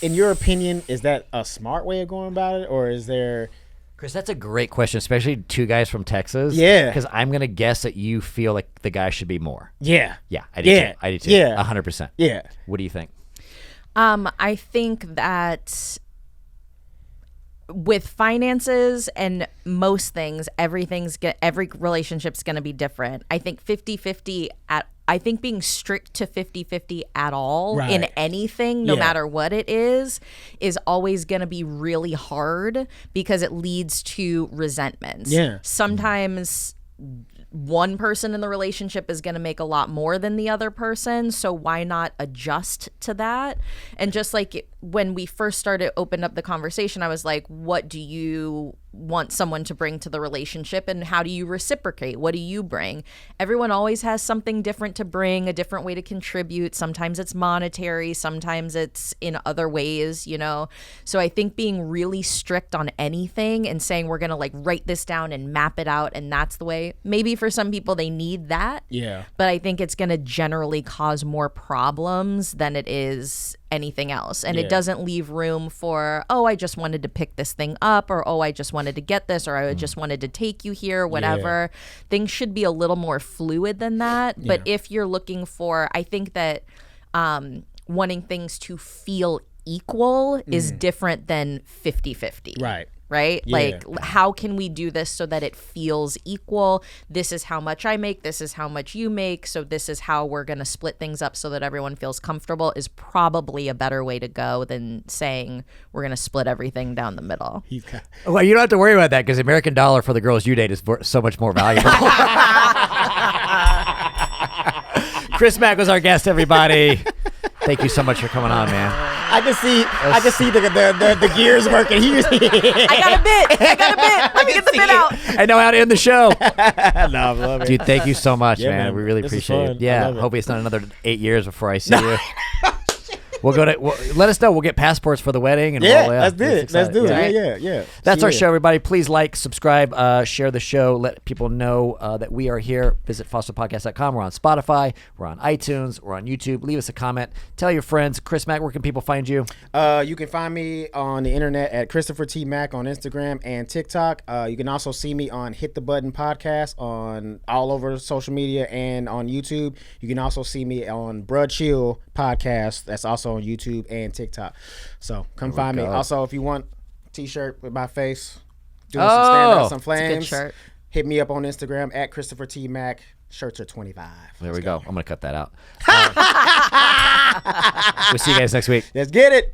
in your opinion, is that a smart way of going about it, or is there? Chris, that's a great question, especially two guys from Texas. Yeah. Because I'm gonna guess that you feel like the guy should be more. Yeah. Yeah, I do. Yeah. Too. I do too. Yeah. 100%. Yeah. What do you think? I think that with finances and most things, every relationship's going to be different. I think 50-50 I think being strict to 50-50 at all in anything, no matter what it is always going to be really hard because it leads to resentments. Yeah. Sometimes one person in the relationship is going to make a lot more than the other person, so why not adjust to that? And just like when we first opened up the conversation, I was like, what do you want someone to bring to the relationship, and how do you reciprocate? What do you bring? Everyone always has something different to bring, a different way to contribute. Sometimes it's monetary, sometimes it's in other ways, you know? So I think being really strict on anything and saying we're going to like write this down and map it out and that's the way, maybe for some people they need that. Yeah. But I think it's going to generally cause more problems than it is anything else. And it doesn't leave room for, oh, I just wanted to pick this thing up, or oh, I just wanted to get this, or I just wanted to take you here, whatever. Things should be a little more fluid than that. But if you're looking for, I think that wanting things to feel equal is different than 50-50. Right? Yeah. Like, how can we do this so that it feels equal? This is how much I make. This is how much you make. So this is how we're going to split things up so that everyone feels comfortable is probably a better way to go than saying we're going to split everything down the middle. Well, you don't have to worry about that because American dollar for the girls you date is so much more valuable. Chris Mack was our guest, everybody. Thank you so much for coming on, man. I can see the gears working. I got a bit. Let me get the bit out. I know how to end the show. No, I love it. Dude, thank you so much, man. We really this appreciate it. Yeah, hopefully it's not another 8 years before I see you. We'll go to. Let us know. We'll get passports for the wedding. And let's do it. Yeah. That's our show, everybody. Please like, subscribe, share the show. Let people know that we are here. Visit fosterpodcast.com. We're on Spotify. We're on iTunes. We're on YouTube. Leave us a comment. Tell your friends. Chris Mack, where can people find you? You can find me on the internet at Christopher T. Mack on Instagram and TikTok. You can also see me on Hit the Button Podcast on all over social media and on YouTube. You can also see me on Bruh Chill Podcast. That's also on YouTube and TikTok. So come find me. Also, if you want a t-shirt with my face, doing some stand-up, some flames, hit me up on Instagram at Christopher T. Mack. Shirts are $25. There we go. I'm going to cut that out. We'll see you guys next week. Let's get it.